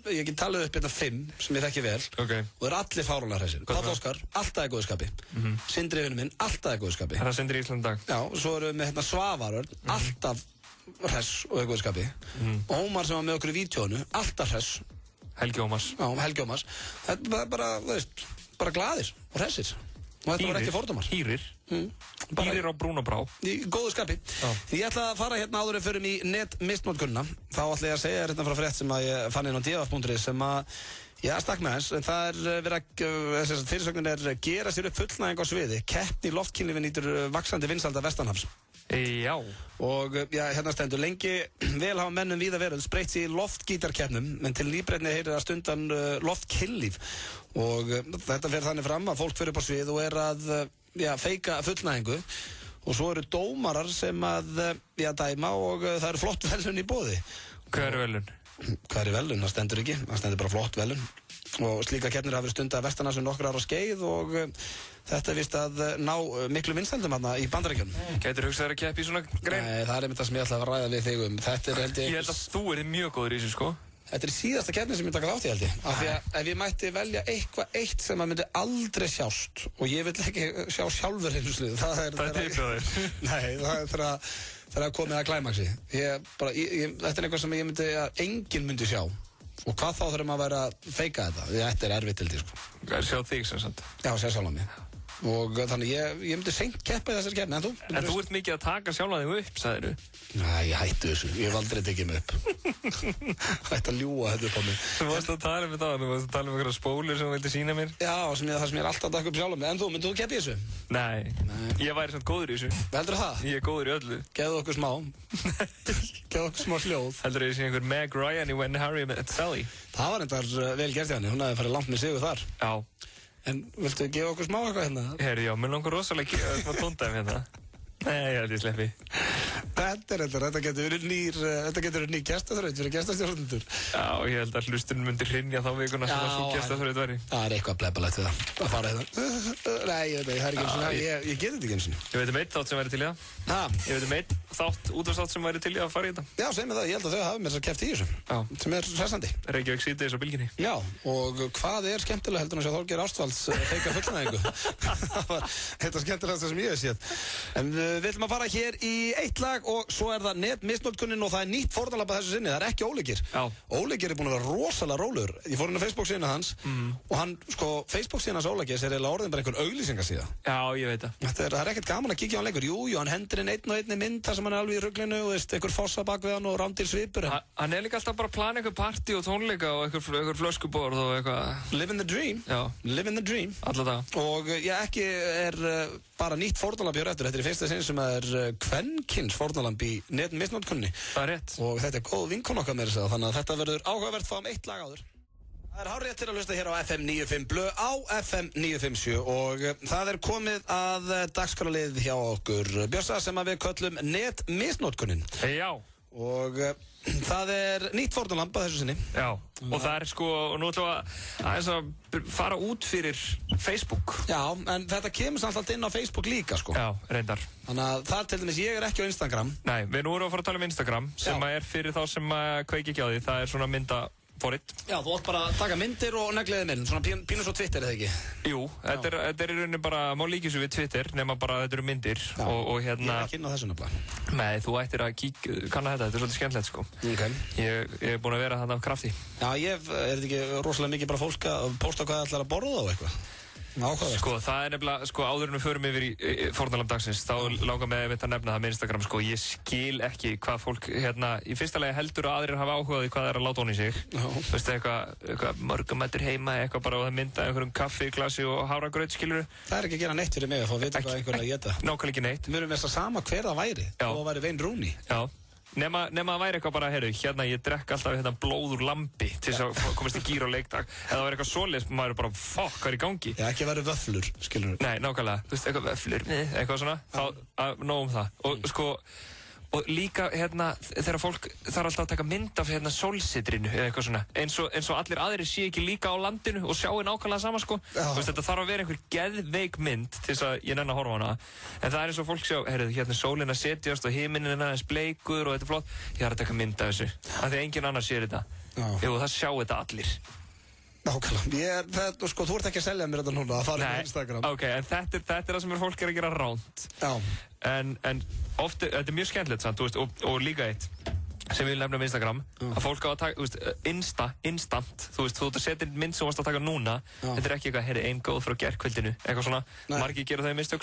ég get talið upp hérna 5 sem ég þekki vel og þeir eru allir fáránlega hressir. Páll Óskar, alltaf í góðu skapi. Sindri vinur minn, alltaf í góðu skapi. Það er Sindri í Ísland dag. Já, og svo erum við með hérna Svavarörn, alltaf hress og í góðu skapi. Ómar sem var með okkur í vídeónu, alltaf hress. Helgi Ómars. Já, Helgi Ómars. Þetta er bara, þú veist, bara glaðir og hressir. Og þetta var ekki fordómar. Hýrir. Hýrir á brún og brá. Í góðu skapi. Ég ætla að fara hérna áður en förum í netmistnótkunna. Þá ætla ég að segja hérna frá frétt sem að ég fann inn á df.is sem að, já, stakk með þess, en það er verið að, fyrirsögnin er gera sér upp fullnæðing á sviði. Keppni í loftkynlífi nýtur vaxandi vinsælda vestanhafs. Já. Og já, hérna stendur, lengi vel hafa mennum víða veröld spreytt sér í loftgítarkeppnum, en til nýbreytni heyrir að stundan loftkynlíf. Og þetta fer þannig fram að fólk fer upp á svið og er að feika fullnæðingu. Og svo eru dómarar sem að dæma og það eru flott velun í boði. Hvað eru velun? Hvað er velun? Það stendur ekki. Það stendur bara flott velun. Og slíka keppnir hafa verið stundað að vestanhafs nokkur ára skeið og þetta er vist að ná miklu vinsældum hérna í Bandaríkjunum. Gætir hugsað þér að keppa í svona grein? Nei, það er einmitt það sem ég ætla að ræða við þig um. Þetta er held ég held að þú er mjög góður í þessu, sko. Þetta er síðasta keppni sem ég taka þátt í, held ég. Af því að ef ég mætti velja eitthvað eitt sem að myndi aldrei sjást og ég vil ekki sjá sjálfur einu sluð, það er þegar að komið að klæmaksi. Þetta er eitthvað sem ég myndi að enginn myndi sjá. Og hvað þá þurfum að vera að feika þetta? Þetta er erfitt til því, sko. Sjá þig sem sagt? Já, sjá sjálf á mig. Og þannig ég myndi seint keppa í þessari keppni, en þú? En þú ert mikið að taka sjálfa þig upp, sagðirðu? Næ, ég hætti þessu, ég hef aldrei tekið mig upp. Hætti að ljúga þetta upp á mig. Þú varst að tala um þetta, þú varst að tala um einhverja spólur sem þú vildi sýna mér. Já, það sem ég er alltaf að taka upp sjálf mig. En þú, myndið þú keppa í þessu? Nei, ég væri samt góður í þessu. Heldur það? Ég er góður í öllu. Gefðu okkur smá. Gefðu okkur smá hljóð. Heldur ég sé einhver Meg Ryan í When Harry Met Sally? Það var reyndar vel gert hjá henni, hún hefði farið langt með sigur þar. Já. En viltu gefa okkur smá eitthvað hérna? Herri, já, mér langar rosalega að gefa smá tóndæmi hérna. Nei, ég held ég sleppi. Þetta getur verið nýr gestaþraut fyrir gestastjórnendur. Já, ég held að hlustunum myndi hrynja þá vikuna sem að svo gestaþraut væri. Það eitthvað blebalegt við það, að fara hérna. Nei, ég veit ekki, það ekki eins og ég get þetta ekki eins og. Ég veit eitt þátt sem væri til í það. Ég veit eitt útvarpsþátt sem væri til í að fara í þetta. Já, segjum við það, ég held að þau hafi með þess að keppt í þessu. Já. Sem hressandi. Reykjavík síðdegis á Bylgjunni. Já, og hvað skemmtilega heldur að sjá Þorgeir Ástvalds feika fullnæðingu. Það var þetta skemmtilegasta sem ég hef séð. En við ætlum að fara hér í eitt lag og svo það netmisnotkunin og það nýtt fórnarlamb að þessu sinni, það ekki Óleikir. Óleikir búinn að vera rosalega rólegur. Ég fór inn á Facebook-síðuna hans og hann, Facebook-síðuna hans Óleikis eiginlega orðin bara einhvern auglýsingasíða. Já, ég veit það. Það ekkert gaman að kíkja á hann leikur. Jú, hann hendur inn einn og einni mynd þar sem hann alveg í ruglinu og einhver fossa bak við hann og rándýr svipur. Hann líka alltaf bara að plana einhver partí og tónleika og einhver flöskuborð og eitthvað. Living the dream. Já. Living the dream. Alla dag. Og ekki bara nýtt fórnarlamb hér eftir. Þetta í fyrsta sinn sem kvenkins fórnarlamb í netmisnotkunni. Það rétt. Og þetta góð vinkon okkar með þess þannig að þetta verður áhugavert fáum eitt lag áður. Það hárrétt til að hlusta hér á FM 95 Blö á FM 957 og það komið að dagskrárlið hjá okkur Bjössa sem við köllum netmisnotkunin. Já. Og það nýtt fórnarlamb að þessu sinni. Já, og það og nú ætlum við aðeins að fara út fyrir Facebook. Já, en þetta kemur alltaf inn á Facebook líka, Já, reyndar. Þannig að það til dæmis, ég ekki á Instagram. Nei, við nú erum að fara að tala um Instagram sem fyrir þá sem kveiki ekki á því, það svona myndaforrit. Já, þú átt bara að taka myndir og negliðið mynd, svona pínu svo Twitter, eða ekki? Jú, þetta í rauninni bara, má líka svo við Twitter, nema bara þetta eru myndir. Já, og ég ekki inn á þessu nefnilega. Nei, þú ættir að kanna þetta er svolítið skemmtilegt, Okay. Ég búinn að vera þarna af krafti. Já, þetta ekki rosalega mikið bara fólk að posta hvað það ætlar að borða og eitthvað? Það nefnilega, áður en við förum yfir í fórnarlamb dagsins, þá langar mig að nefna það með Instagram, ég skil ekki hvað fólk, í fyrsta lagi heldur að aðrir hafa áhugaði hvað er að láta hon í sig. Þú veist, eitthvað mörgumættur heima, eitthvað bara og það mynda einhverjum kaffi, glasi og hafragraut, skilurðu. Það ekki að gera neitt fyrir mig að fá að vita hvað einhverja að geta. Nákvæmlega ekki neitt. Við erum með þess að sama hver það væri, og það væri Wayne Rooney. Já. Nema að væri eitthvað bara, ég drekk alltaf blóð úr lambi til þess að komast í gír á leikdag. Eða það væri eitthvað svoleiðis, maður bara, hvað er í gangi? Já, ekki að vera vöfflur, skilur. Nei, nákvæmlega, þú veist, eitthvað vöfflur, eitthvað svona, nóg það. Og líka, þegar fólk þarf alltaf að taka mynd af sólsetrinu eða eitthvað svona, eins og allir aðrir sé ekki líka á landinu og sjáu nákvæmlega sama, Þú veist, þetta þarf að vera einhver geðveik mynd til þess að ég nenni að horfa á hana. En það eins og fólk sjá, sólin að setjast og himinin aðeins bleikur og þetta er flott. Ég þarf að taka mynd af þessu, af því að enginn annar sér þetta. Jú, það sjá þetta allir. Nákvæmlega, þú ert ekki að selja mér þetta núna að fara á Instagram. Ok, en þetta er það sem fólk að gera ránt. Já. En ofta, þetta er mjög skemmtilegt samt, þú veist, og líka eitt sem við nefnum Instagram, að fólk á að taka, þú veist, instant, þú veist, þú ert að setja mynd sem þú varst að taka núna, þetta er ekki eitthvað, ein góð frá gærkvöldinu, eitthvað svona, margir gera það í mistök,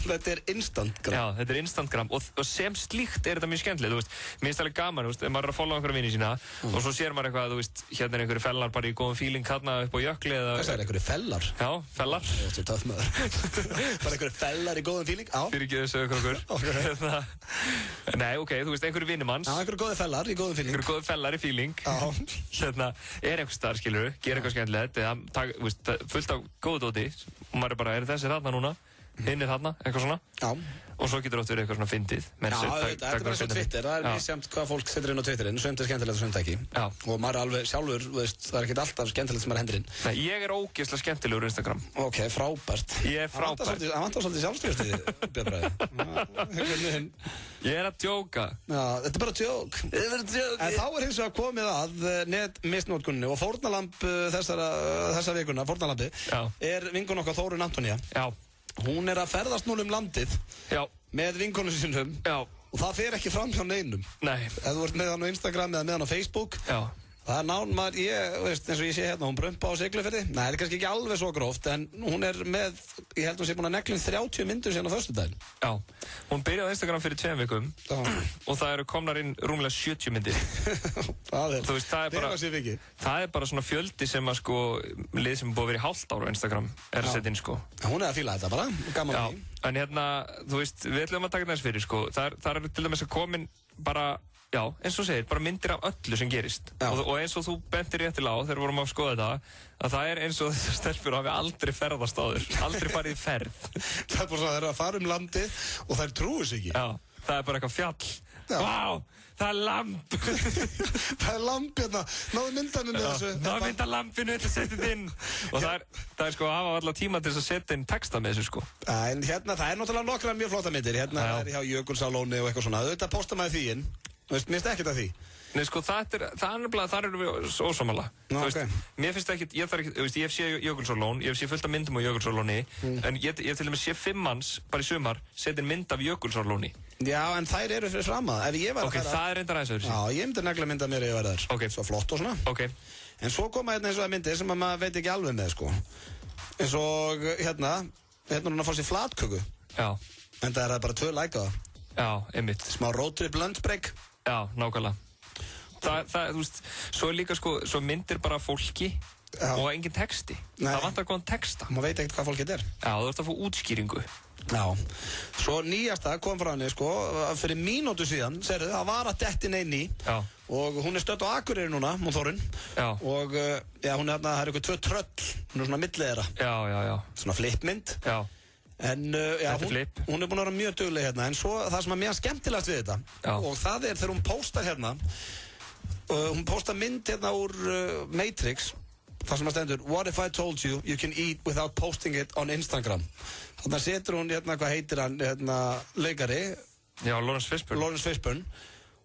Þetta er instantgram. Já, þetta er instantgram, og sem slíkt er þetta mjög skemmtilegt, þú veist, mér finnst það alveg gaman, þú veist, ef maður er að followa einhverja vini sína, og svo sér maður eitthvað, þú veist, er einhverju fellar bara í góðum feeling hérna upp á jökli, eða... Hvað sagði, einhverju fellar? Já, fellar. Þetta er töff maður. Bara einhverju fellar í góðum feeling? Já. Fyrir ekki þessu okkur. Nei, ok, þú veist, einhverju vinimanns. Já, einhverju góði fellar í góðum feeling. Einhverju góði fellar í feeling. Er einhver staðar, skilur, gera eitthvað skemmtilegt, eða fullt af góðu dóti, og maður er bara, þessi þarna núna, hinn þarna, eitthvað svona. Já. Og svo getur oft verið eitthvað svona fyndið. Já, þetta er bara eins og Twitter, það misjæmt hvað fólk setur inn á Twitterinn, sumt er skemmtilegt og sumt ekki. Já. Og maður er alveg sjálfur, veist, það er ekkert alltaf skemmtilegt sem maður hendur inn. Nei, ég er ógeðslega skemmtilegur á Instagram. Ok, frábært. Ég er frábært. Það vantar svolítið sjálfstyrstið, Björnbræði. Ég er að djóka. Já, þetta er bara djók. En þá hins vegar komið að netmisnotkuninni og fórnarlamb þessa vikuna, fórnarlambi, er vinkun okkar Þórunn Antonía. Já. Hún er að ferðast núna landið með vinkonum sínum og það fer ekki fram hjá neinum. Nei. Ef þú ert með hann á Instagram eða með hann á Facebook Það maður, veist, eins og ég sé hérna, hún Brumpa á Siglufirði. Nei, það er kannski ekki alveg svo gróft, en hún er með, ég held hún sé búin að negla 30 myndir síðan á föstudaginn. Já, hún byrjaði á Instagram fyrir 2 vikum og það eru komnar inn rúmlega 70 myndir. Þú veist, það er bara svona fjöldi sem að sko, lið sem er búið að vera í hálft ára á Instagram er að setja inn sko. Hún er að fíla þetta bara, gaman að því. En hérna, þú veist, við ætlum að taka þess fyrir sko, það eru til dæmis að komin bara, já, eins og segir, bara myndir af öllu sem gerist. Og eins og þú bentir réttilega á þegar við vorum að skoða þetta, að það er eins og þessar stelpur hafi aldrei ferðast áður, aldrei farið í ferð. Það er bara svona að þeir eru að fara landið og þær trúi sig ekki. Já, það er bara eitthvað fjall. Vá, það er lamp. Það er lamp hérna, náðu myndanum með þessu. Náðu myndalampinu, þetta setið inn. Og það er sko að hafa alla tíma til þess að setja inn texta með þessu sko. En hérna, það er náttúrulega nokkra mjög flotta myndir. Hérna er hjá Jökulsárlóni og eitthvað svona. Þetta postar maður því inn. Þú veist, mér finnst ekkert af því. Nei, sko, það er nefnilega, þar eru við ósammála. Þú veist, mér finnst ekkert, ég hef séð Jökulsárlón, ég hef séð fullt af myndum á Jökulsárlóni, en ég hef til dæmis séð 5 manns, bara í sumar, setja mynd af Jökulsárlóni. Já, en þær eru fyrir fram að, ef ég var að fara... Ok, það er reyndar aðeins öðru. Já, ég myndi negla mynd af mér ef ég var þar. Ok. Svo flott og svona. Ok. En svo koma hérna eins og það myndir sem maður veit ekki alveg með, sko. Eins og hérna hún að fá sér flatköku. Já. En það er bara 2 like á það. Já, einmitt. Smá roadtrip lunchbreak. Já, nákvæmlega. Þú veist, svo er líka sko, svo myndir bara fólki og engin texti. Það vantar góðan texta. Maður veit ekkert hvað fólkið er. Já, þú ert að fá útskýringu. Já. Svo nýjasta kom frá henni, sko, fyrir mínútu síðan, segðu, það var að dettin einn í. Já. Og hún er stödd á Akureyri núna, Þórunn. Já. Og, já, hún er hérna, það er eitthvað 2 tröll, hún er svona millið þeirra. Já. Svona flipmynd. Já. En já, hún er búin að vera mjög dugleg hérna, en svo það sem er mjög skemmtilegt við þetta, og það er þegar hún póstar hérna, hún póstar mynd hérna úr Matrix, þar sem að stendur What if I told you you can eat without posting it on Instagram. Þannig að setur hún hérna, hvað heitir hann, hérna, leikari. Já, Lawrence Fishburne.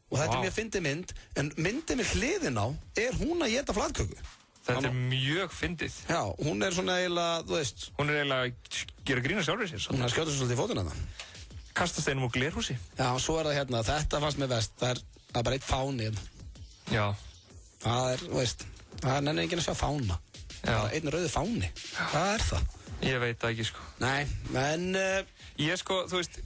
Og þetta er mjög fyndið mynd, en myndið með hliðin á er hún að éta flatköku. Þetta er mjög fyndið. Já, hún er svona eiginlega, þú veist... Hún er eiginlega að gera grína sjálfur sér. Hún er að skjóta svo svolítið í fótinn að það. Kasta steinum úr glerhúsi. Já, svo er það hérna, þetta fannst mér vest. Það er bara 1 fáni hérna. Já. Það er, þú veist, það nennir enginn að sjá fána. Það er bara 1 rauður fáni. Hvað er það? Ég veit það ekki, sko. Nei, en... Ég, sko, þú veist...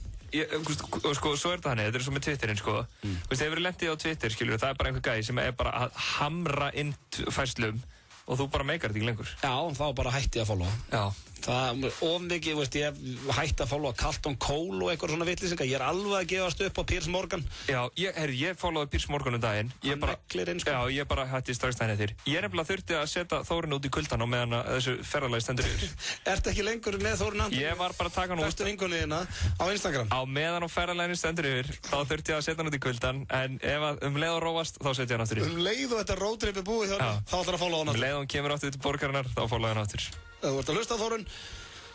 sko, svo er það þannig, þetta er svo með Twitterinn, sko. Þú veist, ef við erum lendið á Twitter, skilur, það er bara einhver gæi sem er bara að hamra inn færslum og þú bara meikar þetta ekki lengur. Já, þá bara hætti ég að followa. Já. Það er of mikið, veist, ég hætti að followa Carlton Cole og eitthvað svona vitlýsingar. Ég er alveg að gefast upp á Piers Morgan. Já, ég followaði Piers Morgan daginn. Hann neglir inn, sko. Já, ég bara hætti strax daginn eftir. Ég er nefnilega þurfti að setja Þórunn út í kuldan á meðan þessu ferðalagi stendur yfir. Ertu ekki lengur með Þórunn Antoni? Ég var bara að taka hann út. Bestu vinkonina á Instagram. Á meðan á ferðalaginu stendur yfir, þá þurfti ég að setja hann út í kuldan, en ef leið og róast, þá setja ég hann aftur yfir. Leið og þetta roadtrip er búið hjá hann, þá ætlar að followa hann aftur. Leið og hann kemur aftur til borgarinnar, þá followa hann aftur. Ef þú ert að hlusta á Þórunn,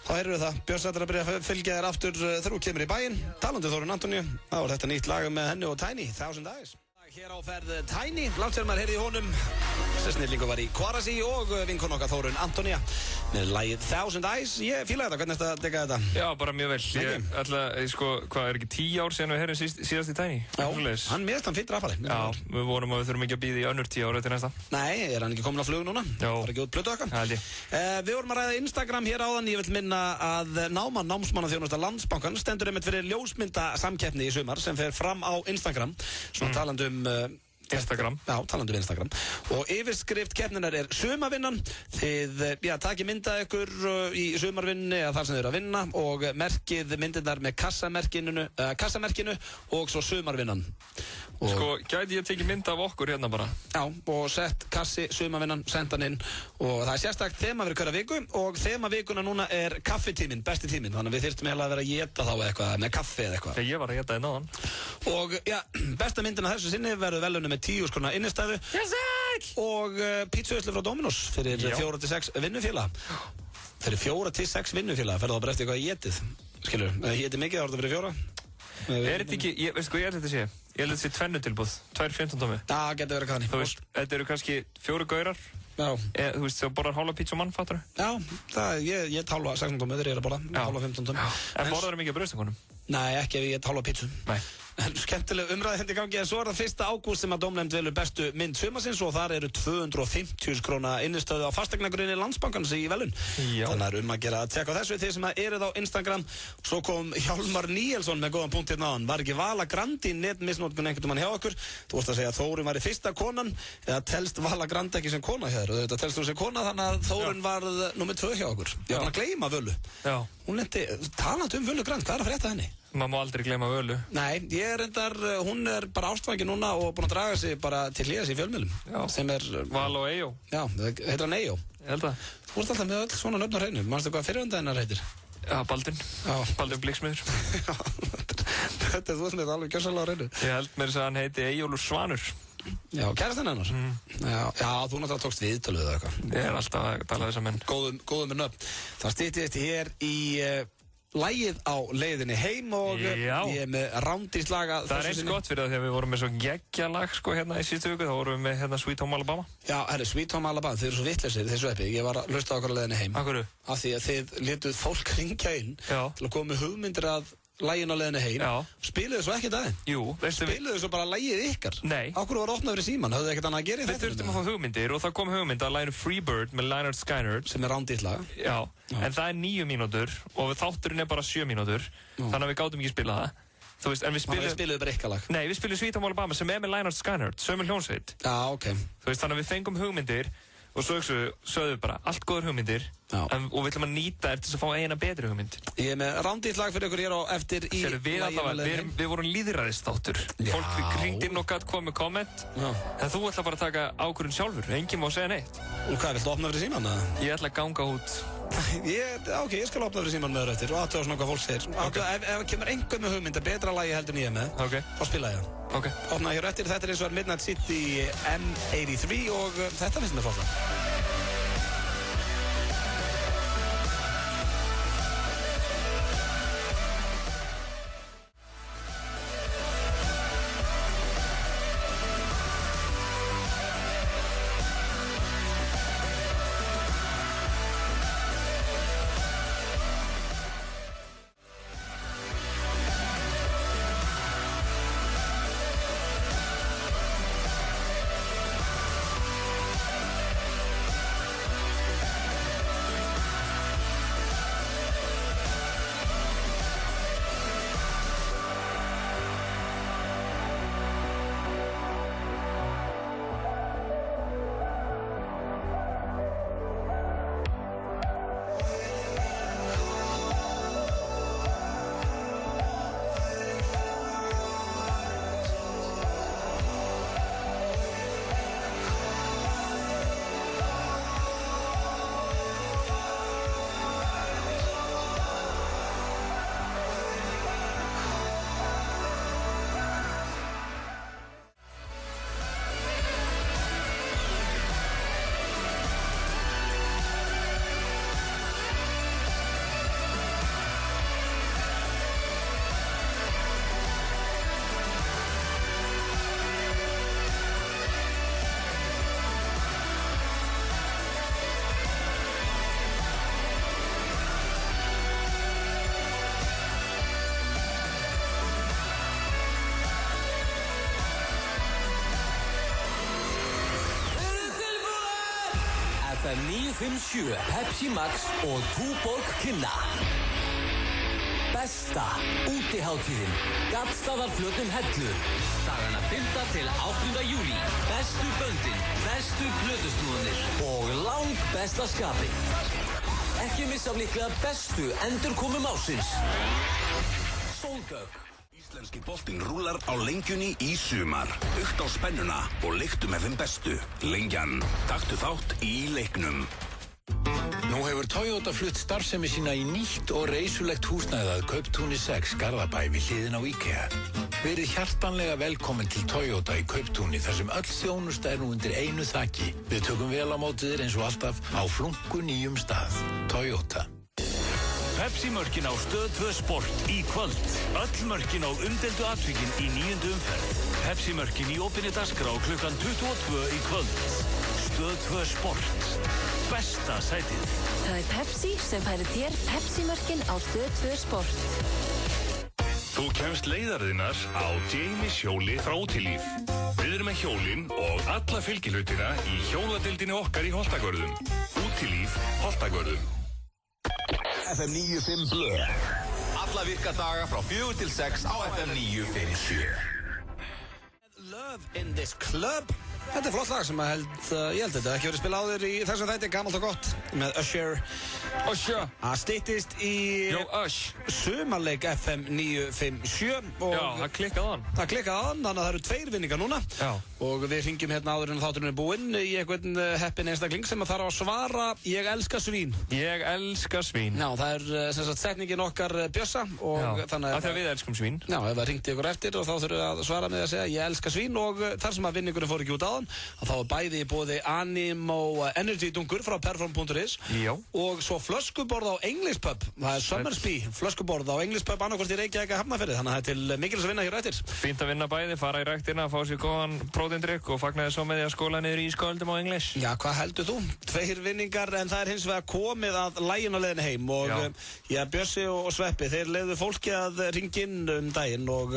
þá heyrðu það. Björns ætlar að byrja að fylgja þér aftur þegar þú kemur í bæinn. Talandi Þórunn Antoni, þá er þetta nýtt lag með henni og Tiny, 1000 Eyes. Hér á ferð Tiny, langt sér maður heyrði í honum. Þessi snillingu var í Kvarasi og vinkon okkar Þórunn Antonia með lagið 1000 Eyes. Ég fílaði þetta, hvernig er þetta að dekka þetta? Já, bara mjög vel. Ég ætla, sko, hvað er ekki 10 ár síðan við heyrðum síðast í Tiny? Já, hann miðast hann fýtt rappari. Já, við vorum að við þurfum ekki að bíða í önnur 10 ára til næsta. Nei, er hann ekki komin á flug núna? Já. Var ekki út plötu okkar? Það held ég. Við vorum að ræða Instagram hér áðan. Ég vil minna að námsmannaþjónusta Landsbankans stendur einmitt fyrir ljósmyndasamkeppni í sumar sem fer fram á Instagram. Svona talandi Instagram. Já, talandi um Instagram. Og yfirskrift keppninnar er sumarvinnan. Þið, takið mynda ykkur í sumarvinni eða þar sem þið eru að vinna og merkið myndirnar með kassamerkinu og svo sumarvinnan. Og sko, gæti ég tekið mynd af okkur hérna bara? Já, og sett kassi, sumarvinnan, senda hann inn og það er sérstakt þema fyrir hverja viku og þema vikuna núna er kaffitíminn, besti tíminn, þannig að við þyrftum heila að vera að éta þá eitthvað, með kaffi eða eitthvað. Ég var að éta þið náðan. Og já, besta myndina þessu sinni verður velunni með 10 skrona innistæðu og pítsuðslu frá Dominos fyrir 4-6 vinnufélag. Fyrir 4-6 vinnufélag, ferðu þá bara eftir eitthvað ég étið, skilur, ég étið mikið, þá er þetta fyrir 4. Er þetta ekki, veistu hvað ég held þetta sé? Ég held þetta sé 2 tilbúð, 2 15 tómi. Já, getur verið kanni. Þú veist, þetta eru kannski 4 gaurar. Já. Þú veist, þú borðar hálfa pizza mann, fattur þú? Já, ég hálfa 16 tómi, þeir eru að borða, hálfa 15 tómi. En borðar þú mikið af brauðstökunum? Nei, ekki ef ég hálfa pizza. Nei. Skemmtileg umræði hérna í gangi, en svo það 1. ágúst sem að dómnefnd velur bestu mynd sumarsins og þar eru 250.000 króna innistöðu á fasteignagrunni Landsbankans í velun. Þannig að gera að tjekka á þessu þið sem eruð á Instagram. Svo kom Hjálmar Níelsson með góðan punkt hérna áðan. Var ekki Vala Grandi netmisnotkun einhvern mann hjá okkur? Þú vorst að segja að Þórunn var í fyrsta konan, eða telst Vala Grandi ekki sem kona hér? Og þetta telst þú sem kona, þannig að Þórunn var númer 2 hjá okkur. Ég var að gleyma Völu. Hún lendi, talandi Völu Grand, hvað að frétta henni? Maður má aldrei gleyma Völu. Nei, hún er bara ástfangin núna og búin að draga sig bara til hliðas í fjölmiðlum. Sem er... Val og Eyjó. Já, heitir hann Eyjó? Ég held að. Þú ert alltaf með öll svona nöfn á hreinu. Manstu hvað fyrirvönda hennar heitir? Já, Baldvin. Baldvin Blixsmiður. Þetta er þú sem er alveg gjörsamlega á hreinu. Ég held mér að hann heiti Eyjólfur Svanur. Já, kærastinn hennar. Já, þú náttúrulega tókst viðtölu eða eitthvað. Ég er alltaf að tala þess að menn. Góðum með nöfn. Það styttist hér í... lagið á leiðinni heim og ég er með rándíslaga. Það er eins gott fyrir það því að við vorum með svo geggjalag sko hérna í síðustu viku, þá vorum við með hérna Sweet Home Alabama. Já, Sweet Home Alabama, þið eru svo vitlausir þessu eppi. Ég var að hlusta á okkur á leiðinni heim. Af hverju? Af því að þið létuð fólk hringja inn til að koma með hugmyndir að lagin á leiðinni heim. Spiluðu svo ekkert aðeins? Jú, spiluðu svo bara lagið ykkar? Nei. Á hverju var opnað fyrir síman? Höfðu ekkert annað að gera í þetta? Við þurftum að fá hugmyndir og það kom hugmynd að laginu Freebird með Lynyrd Skynyrd sem er rándíslaga. Já, en það er 9 mínútur og þátturinn er bara 7 mínútur þannig að við gátum ekki spila það. Þú veist, en við spiluðu bara eitthvað lag? Nei, við spiluðu Sweet Home Alabama sem er með Lynyrd Skynyrd, sömu hljómsveit. Já, ok. Þú veist, þannig að við fengum hugmyndir og svo sögðu við bara allt góður hugmyndir og við ætlum að nýta þér til að fá eina betri hugmynd. Ég er með rándíslag fyrir ykkur hér á eftir í... Við vorum lýðræðisþáttur. Fólk hringdi inn og kom með komment en þú ætla bara að taka ákvörðun sjálfur. Enginn má segja neitt. Og hvað, viltu opna fyrir síman? Ég ætla að ganga út. Ok, ég skal opna fyrir síman með þér eftir og aðtöða svona hvað fólk segir. Ef kemur einhver með hugmynd að betra lagi heldur en ég er með, þá spila ég það. Opna hér eftir, þetta er eins og Midnight City M83 og þetta finnst mér flott. FM 957, Pepsi Max og Túborg kynna Besta útiháttíðin Gaddstaðarflötum Hellu Dagana 5. til 8. júlí Bestu böndin, bestu plötusnúðanir og lang besta skapið Ekki missa af líklega bestu endurkomum ársins Sólgögg Íslenski boltinn rúlar á lengjunni í sumar. Aukt á spennuna og leiktu með þeim bestu. Lengjan, taktu þátt í leiknum. Nú hefur Toyota flutt starfsemi sína í nýtt og reisulegt húsnæði að Kauptúni 6 Garðabæ við hliðin á IKEA. Verið hjartanlega velkomin til Toyota í Kauptúni þar sem öll þjónusta er nú undir einu þaki. Við tökum vel á móti þér eins og alltaf á flunku nýjum stað. Toyota. Pepsi-mörkin á Stöð 2 Sport í kvöld. Öll mörkin á umdeldu atvikin í 9. umferð. Pepsi-mörkin í opinni dagskrá klukkan 22 í kvöld. Stöð 2 Sport. Besta sætið. Það er Pepsi sem færir þér Pepsi-mörkin á Stöð 2 Sport. Þú kemst leiðarðinnar á Jamies hjóli frá Útilíf. Við erum með hjólin og alla fylgihlutina í hjóladeildinni okkar í Holtagörðum. Útilíf, Holtagörðum. FM 95 Blö. Alla virkadaga frá 4 til 6 á FM 957. Love in this club. Þetta flott lag sem ég held þetta ekki verið spila áður í þessum þætti, gamalt og gott með Usher. Það styttist í sumarleik FM 957 og það klikkaði á hann. Þannig að það eru 2 vinningar núna. Og við hringjum hérna áður en þátturinn búinn í einhvern heppinn einstakling sem þarf að svara Ég elska svín. Ég elska svín. Já, það er sem sagt setningin okkar Bjössa og þannig að við elskum svín. Já, ef það hringdi ykkur eftir og þá þurfum við að svara með að segja Ég elska svín og þar sem að vinningurinn fór ekki út á hann þá er bæði í boði Animo Energy dungur frá perform.is og svo flöskuborð á English Pub. Það er Summersby flöskuborð á English Pub annarkvort í Reykjavík að Hafnarfirði, þannig að það er til mikils að vinna hér eftir. Fínt að vinna bæði, fara í ræktina, fá sér góðan próteindrykk og fagnaði svo með því að skóla niður í ísköldum á English. Já, hvað heldur þú? 2 vinningar en það er hins vegar komið að lægin á leiðinni heim og Bjössi og Sveppi, þeir leiðu fólki að ringa inn daginn og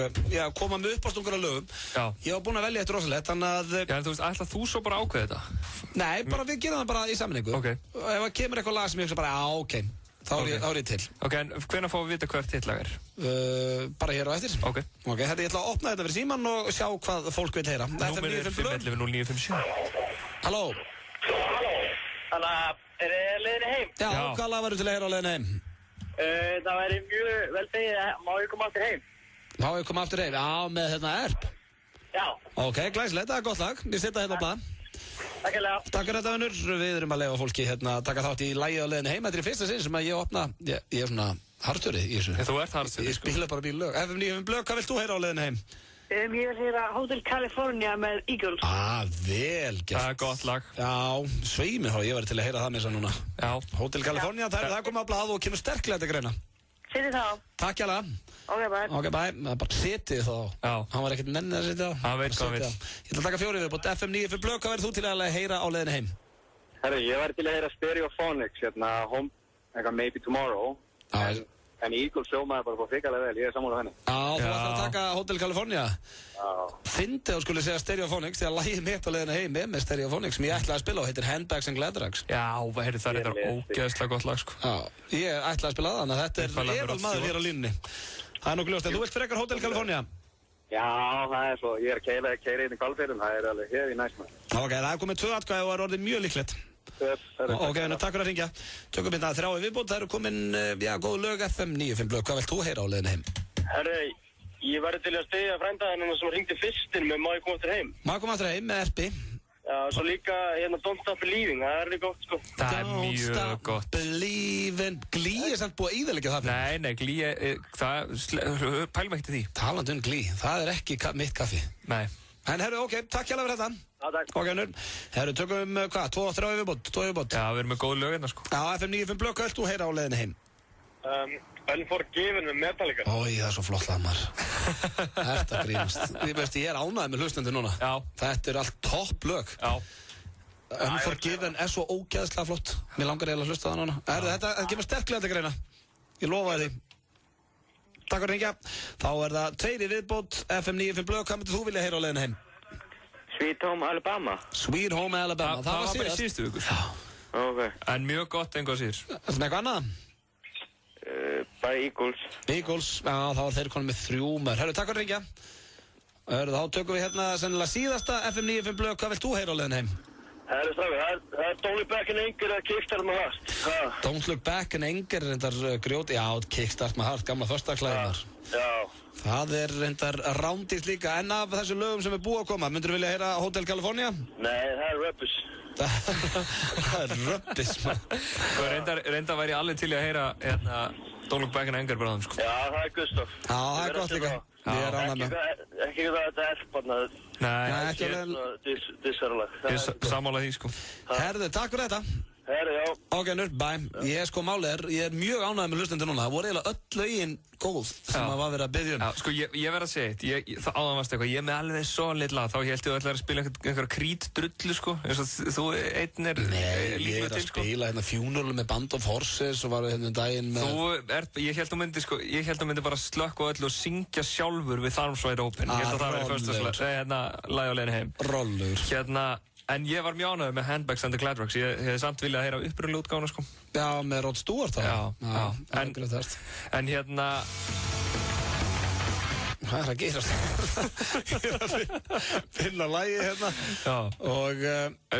koma með uppástungur á lögum. Ég var búinn að velja eitt rosalegt, þannig að ætla þú svo bara ákveð þetta? Nei, bara við gerum það bara í sammenningu. Og ef það kemur eitthvað lag sem ég hugsa bara, ok, þá er ég til. Ok, en hvenær fáum við vita hvert hitt lag er? Bara hér á eftir. Ok, þetta ég ætla að opna þetta fyrir síman og sjá hvað fólk vil heyra. Númer er 511-0957. Halló? Þannig að, er þið leiðinni heim? Já, hvað lag verður til að heyra á leiðinni heim? Það væri mjög vel þegið að má ég koma aftur heim. Má ég koma aftur heim? Já, með ERP. Já. Ok, glæsilegt, það er gott lag. Ég setja hérna á blað. Takk hérlega. Takk fyrir þetta, vinnur. Við erum að leyfa fólki hérna að taka þátt í lagið á leiðinni heim. Þetta er í fyrsta sinn sem að ég opna, ég er svona harðstjóri í þessu. Þú ert harðstjóri. Ég spila bara bíllög. FM 95 Blöð, hvað vilt þú heyra á leiðinni heim? Ég vil heyra Hotel California með Eagles. Vel gert. Það er gott lag. Já, sveimi þá, ég væri til að heyra það með þess að núna. Já. Hotel California, það komið á blað og kemur sterklega til greina. Setið þá. Takk hjá Ok, bye. Ok, bye. Bara setið þá. Já. Hann var ekkert nennið að setja á. Hann veit hvað hann vill. Ég ætla að taka 4 viðbót. FM 95 Blöð, hvað verður þú til að heyra á leiðinni heim? Herru, ég væri til að heyra Stereophonics, Home, Maybe Tomorrow. En Eagles hljómaði bara hrikalega vel, ég er sammála henni. Já, þú ætlar að taka Hotel California? Já. Fyndið þú skulle segja Stereophonics, því að lagið mitt á leiðinni heim er með Stereophonics sem ég ætlaði að spila og heitir Handbags and Gladrags. Já, það er ógeðslega gott lag, sko. Já, ég ætlaði að spila það, þannig að þetta er eðalmaður hér á línunni. Það er nokkuð ljóst, en þú vilt frekar Hotel California? Já, það er svo, ég er að keyra inn í Hvalfjörðum, það er alveg hefði næst maður. Ok, það er komið 2 atkvæði og það er orðið mjög líklegt. Ok, takk fyrir að ringja. Tökum hérna 3 viðbót, það eru komin, góð lög FM 95 Blöð. Hvað vilt þú heyra á leiðinni heim? Herru, ég væri til að styðja frændaðinn sem hringdi fyrstin með Má ég koma aftur heim. Má ég koma aftur heim með ERP. Já, svo líka Don't Stop Believing, það er alveg gott, sko. Það er mjög gott. Don't Stop Believing. Glee er samt búið að eyðileggja það fyrir. Nei, Glee, pælum ekki til því. Talandi Glee, það er ekki mitt kaffi. Nei. En herru, ok, takk hjá fyrir þetta. Já, takk. Ok, herru, tökum hvað, 2-3 viðbót, 2 viðbót. Já, við erum með góð lög hérna, sko. Já, FM 95 Blöð, hvað vilt þú heyra á leiðinni heim? Unforgiven með Metallica. Ói, það er svo flott lag, maður. Þetta grínast. Ég er ánægð með hlustendur núna. Já. Þetta er allt topp lög. Já. Unforgiven er svo ógeðslega flott. Mér langar eiginlega að hlusta það núna. Þetta kemur sterklega til greina. Ég lofa því. Takk fyrir hringja. Þá er það 2 viðbót, FM 95 Blöð. Hvað myndir þú vilja heyra á leiðinni heim? Sweet Home Alabama. Sweet Home Alabama. Það var bara í síðustu viku. Já. Ok. En mjög gott enga síður. Er það eitthvað annað? Bara Eagles. Eagles, já, þá var þeir konum með 3 mörg. Herru, takk fyrir að ringja. Þá tökum við hérna sennilega síðasta FM 95 Blöð. Hvað vilt þú heyra á leiðinni heim? Herru, strafið, það er Don't Look Back in Anger eða Kickstart My Heart. Don't Look Back in Anger, reyndar grjóti, já, Kickstart My Heart, gamla föstudagslæðinar. Já. Það er reyndar rándýrt líka. En af þessum lögum sem er búið að koma, myndur þú vilja heyra Hotel California? Nei, það er Rubbish. Það er Rubbish, maður. Reyndar væri allir til að heyra Don't Look Back in Anger bráðum, sko. Já, það er Gustaf. Já, það er gott líka. Ég er ánægð með. Ekki það að þetta er bara... Nei, ekki alveg... Dissarlag. Ég er sammála því, sko. Herðu, takk fyrir þetta. Herri, já. Ok, bye. Ég sko málið ég mjög ánægður með hlustendur núna. Það voru eiginlega öll lögin góð sem að var verið að biðja Já, sko, ég verð að segja eitt. Áðan varst eitthvað, ég með alveg svo litla. Þá held ég að ætla að spila einhverja krítdrullu, sko. Eins og þú einn Ég að spila hérna Funeral með Band of Horses og var hérna daginn með... Ég held að myndi bara slökka á öllu og syngja sjálfur við Arms Wide Open. Ég held að það verið fyrsta lagi á leiðinni heim. Rollur. En ég var mjög ánægður með Handbags and the Gladrocks. Ég hefði samt viljað að heyra upprunalega útgáfuna, sko. Já, með Rod Stewart þá. Já. En hérna... Hvað er að gerast? Ég er að finna lagi hérna. Já. Og...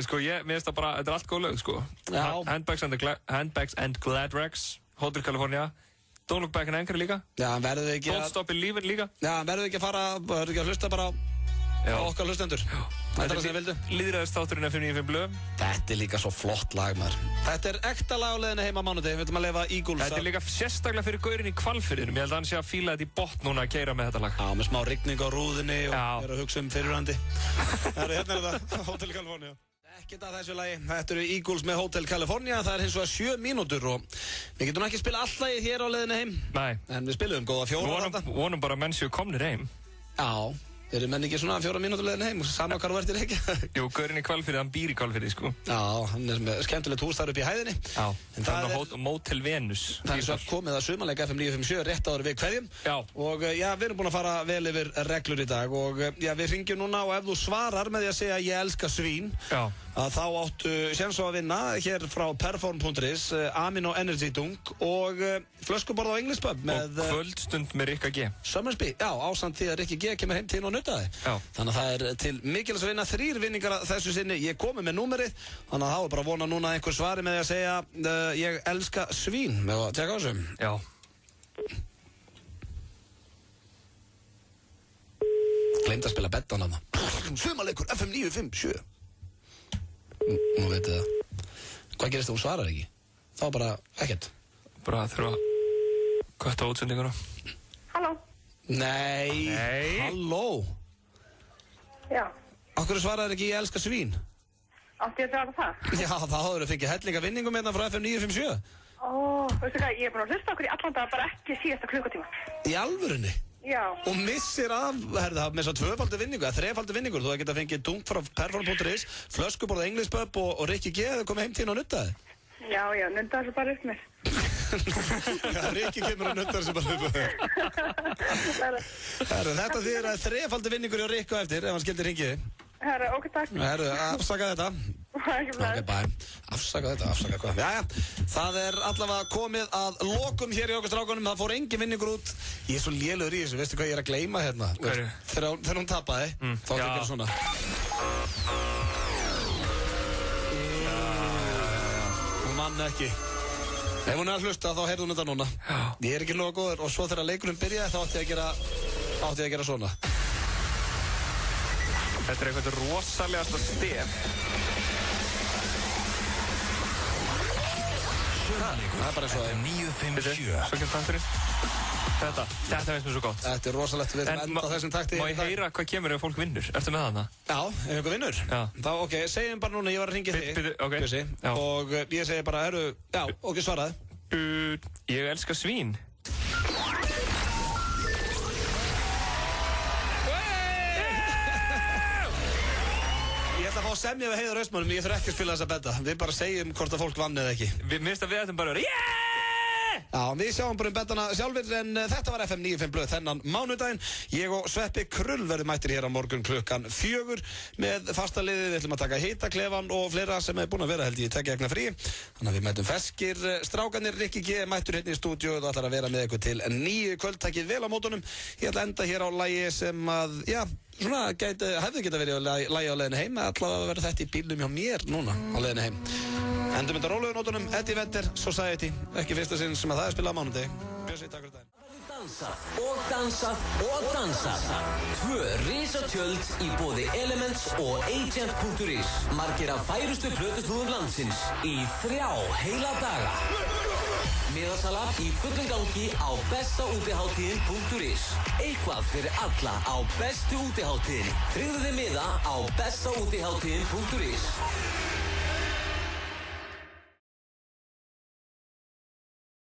Sko, mér finnst það bara, þetta allt góð lög, sko. Já. Handbags and Gladrocks, Hotel California. Don't Look Back in Anger líka. Já, verður við ekki Don't Stop Believin' líka. Já, verður við ekki að hlusta bara á okkar hlustendur. Þetta er það sem við vildum. Lýðræðisþátturinn FM 95 Blöð. Þetta er líka svo flott lag, maður. Þetta er ekta lag á leiðinni heima á mánudegi. Við ætlum að leyfa Eagles. Þetta er líka sérstaklega fyrir gaurinn í Hvalfirðinum. Ég held að hann sé að fíla þetta í botn núna að keyra með þetta lag. Já, með smá rigning á rúðinni og er að hugsa fyrirhandi. Hérna er þetta, Hotel California. Ekkert að þessu lagi. Þetta eru Eagles með Hotel California. Það er hins vegar 7 mínútur og við getum ekki spila all lagið hér á leiðinni heim. Nei. En við spilum góða 4 vonum bara menn séu komnir heim. Já. Eru menn ekki svona 4 mínútur leiðin heim, sama hvað þú ert í Reykjavík? Jú, gaurinn í Hvalfirði, hann býr í Hvalfirði, sko. Já, hann er með skemmtilegt hús þar upp í hæðinni. Já, en það er Motel Venus. Það er svo komið að sumarleika FM 957 rétt áður við kveðjum. Já. Og já, við erum búin að fara vel yfir reglur í dag og já, við hringjum núna og ef þú svarar með því að segja ég elska svín, að þá áttu séns á að vinna hér frá perform.is, Amino Energy Dunk og flöskuborð á English Pub með... Og kvöldstund með Rikka G. Summersby, já, ásamt því að Rikki G kemur heim til og nuttaði. Þannig að það er til mikils að vinna 3 vinningar þessu sinni. Ég komi með númerið, þannig að það er bara að vona núna einhver svari með því að segja ég elska svín. Með að tjekka á þessu. Já. Gleymd að spila bettan hana. Sumarleikur FM 957. Nú veitu það. Hvað gerist þú svarar ekki? Þá bara ekkert. Bara þurfa að kvötta útsendinguna. Halló. Nei. Halló. Já. Akkur svaraði ekki ég elska svín? Átti ég að svara það? Já, þá hafður þau fengið hellinga vinningum hérna frá FM 957. Veistu hvað, ég er búin að hlusta okkur í allan dag, bara ekki síðasta klukkutíma. Í alvörunni? Já. Og missir af, það með svo 2-faldi vinningu, eða 3-faldi vinningur. Þú geta fengið dunk frá perform.is, flöskuborð English Pub og Rikki G hefur komið heim til og nuttaði. Já, nuddaði þessu bara upp mér. Já, Rikki kemur að nudda þessu bara upp mér. Þetta þýðir að 3-faldi vinningur hjá Rikki á eftir, ef hann skildi hringiði. Herru, ok, takk. Herru, afsaka þetta. Ok, bye. Afsaka hvað. Jæja, það er allavega komið að lokum hér í okkur strákunum. Það fór engin vinningur út. Ég er svo lélugur í þessu, veistu hvað ég er að gleyma hérna? Hverju? Þegar hún tapaði, þá ekki að gera svona. Hún mann ekki. Ef hún er að hlusta, þá heyrðu hún þetta núna. Ég er ekki nógu góður og svo þegar leikurinn byrjaði, þá átti ég að gera svona. Þetta er eitthvað rosalegasta stef. Það er bara eins og það. 957. Svo kemur takturinn. Þetta finnst mér svo gott. Þetta er rosalegt, við erum enda þessum takti. Má ég heyra hvað kemur ef fólk vinnur? Ertu með hana? Já, ef einhver vinnur. Þá, ok, segjum bara núna, ég var að hringja þig. Okay. Og ég segi bara, ok, svaraði. Ég elska svín. Ég ætla að fá að semja við Heiðar Austmannum, ég þarf ekki að spila þessa betta. Við bara segjum hvort að fólk vann eða ekki. Mér finnst að við ættum bara að vera Já, við sjáum bara bettana sjálfur, en þetta var FM 95 Blöð þennan mánudaginn. Ég og Sveppi Krull verðum mættir hér á morgun klukkan 4 með fasta liðið. Við ætlum að taka hitaklefan og fleira sem er búin að vera held ég 2 vegna frí. Þannig að við mætum feskir strákanir. Rikki G mættur hérna í stúdíu og ætlar að vera með ykkur til 9 kvöld. Takkið vel á mótunum. Ég ætla að enda hér á lagi sem að, svona hefði geta verið lagi á leiðinu heim. Allavega verður þetta í bílnum hjá mér núna á leiðinu heim. Endum þetta róluðu nótunum, Eddie Vedder, Society, ekki fyrsta sinn sem að það er spilað á mánudegi. Björsi, takk fyrir daginn. Dansað. 2 risatjöld í boði Elements og Agent.is. Margir af færustu plötustúðum landsins í 3 heila daga. Miðasala í fullum gangi á bestaútiháttíðin.is. Eitthvað fyrir alla á bestu útiháttíðinni. Tryggðu þið miða á bestaútiháttíðin.is.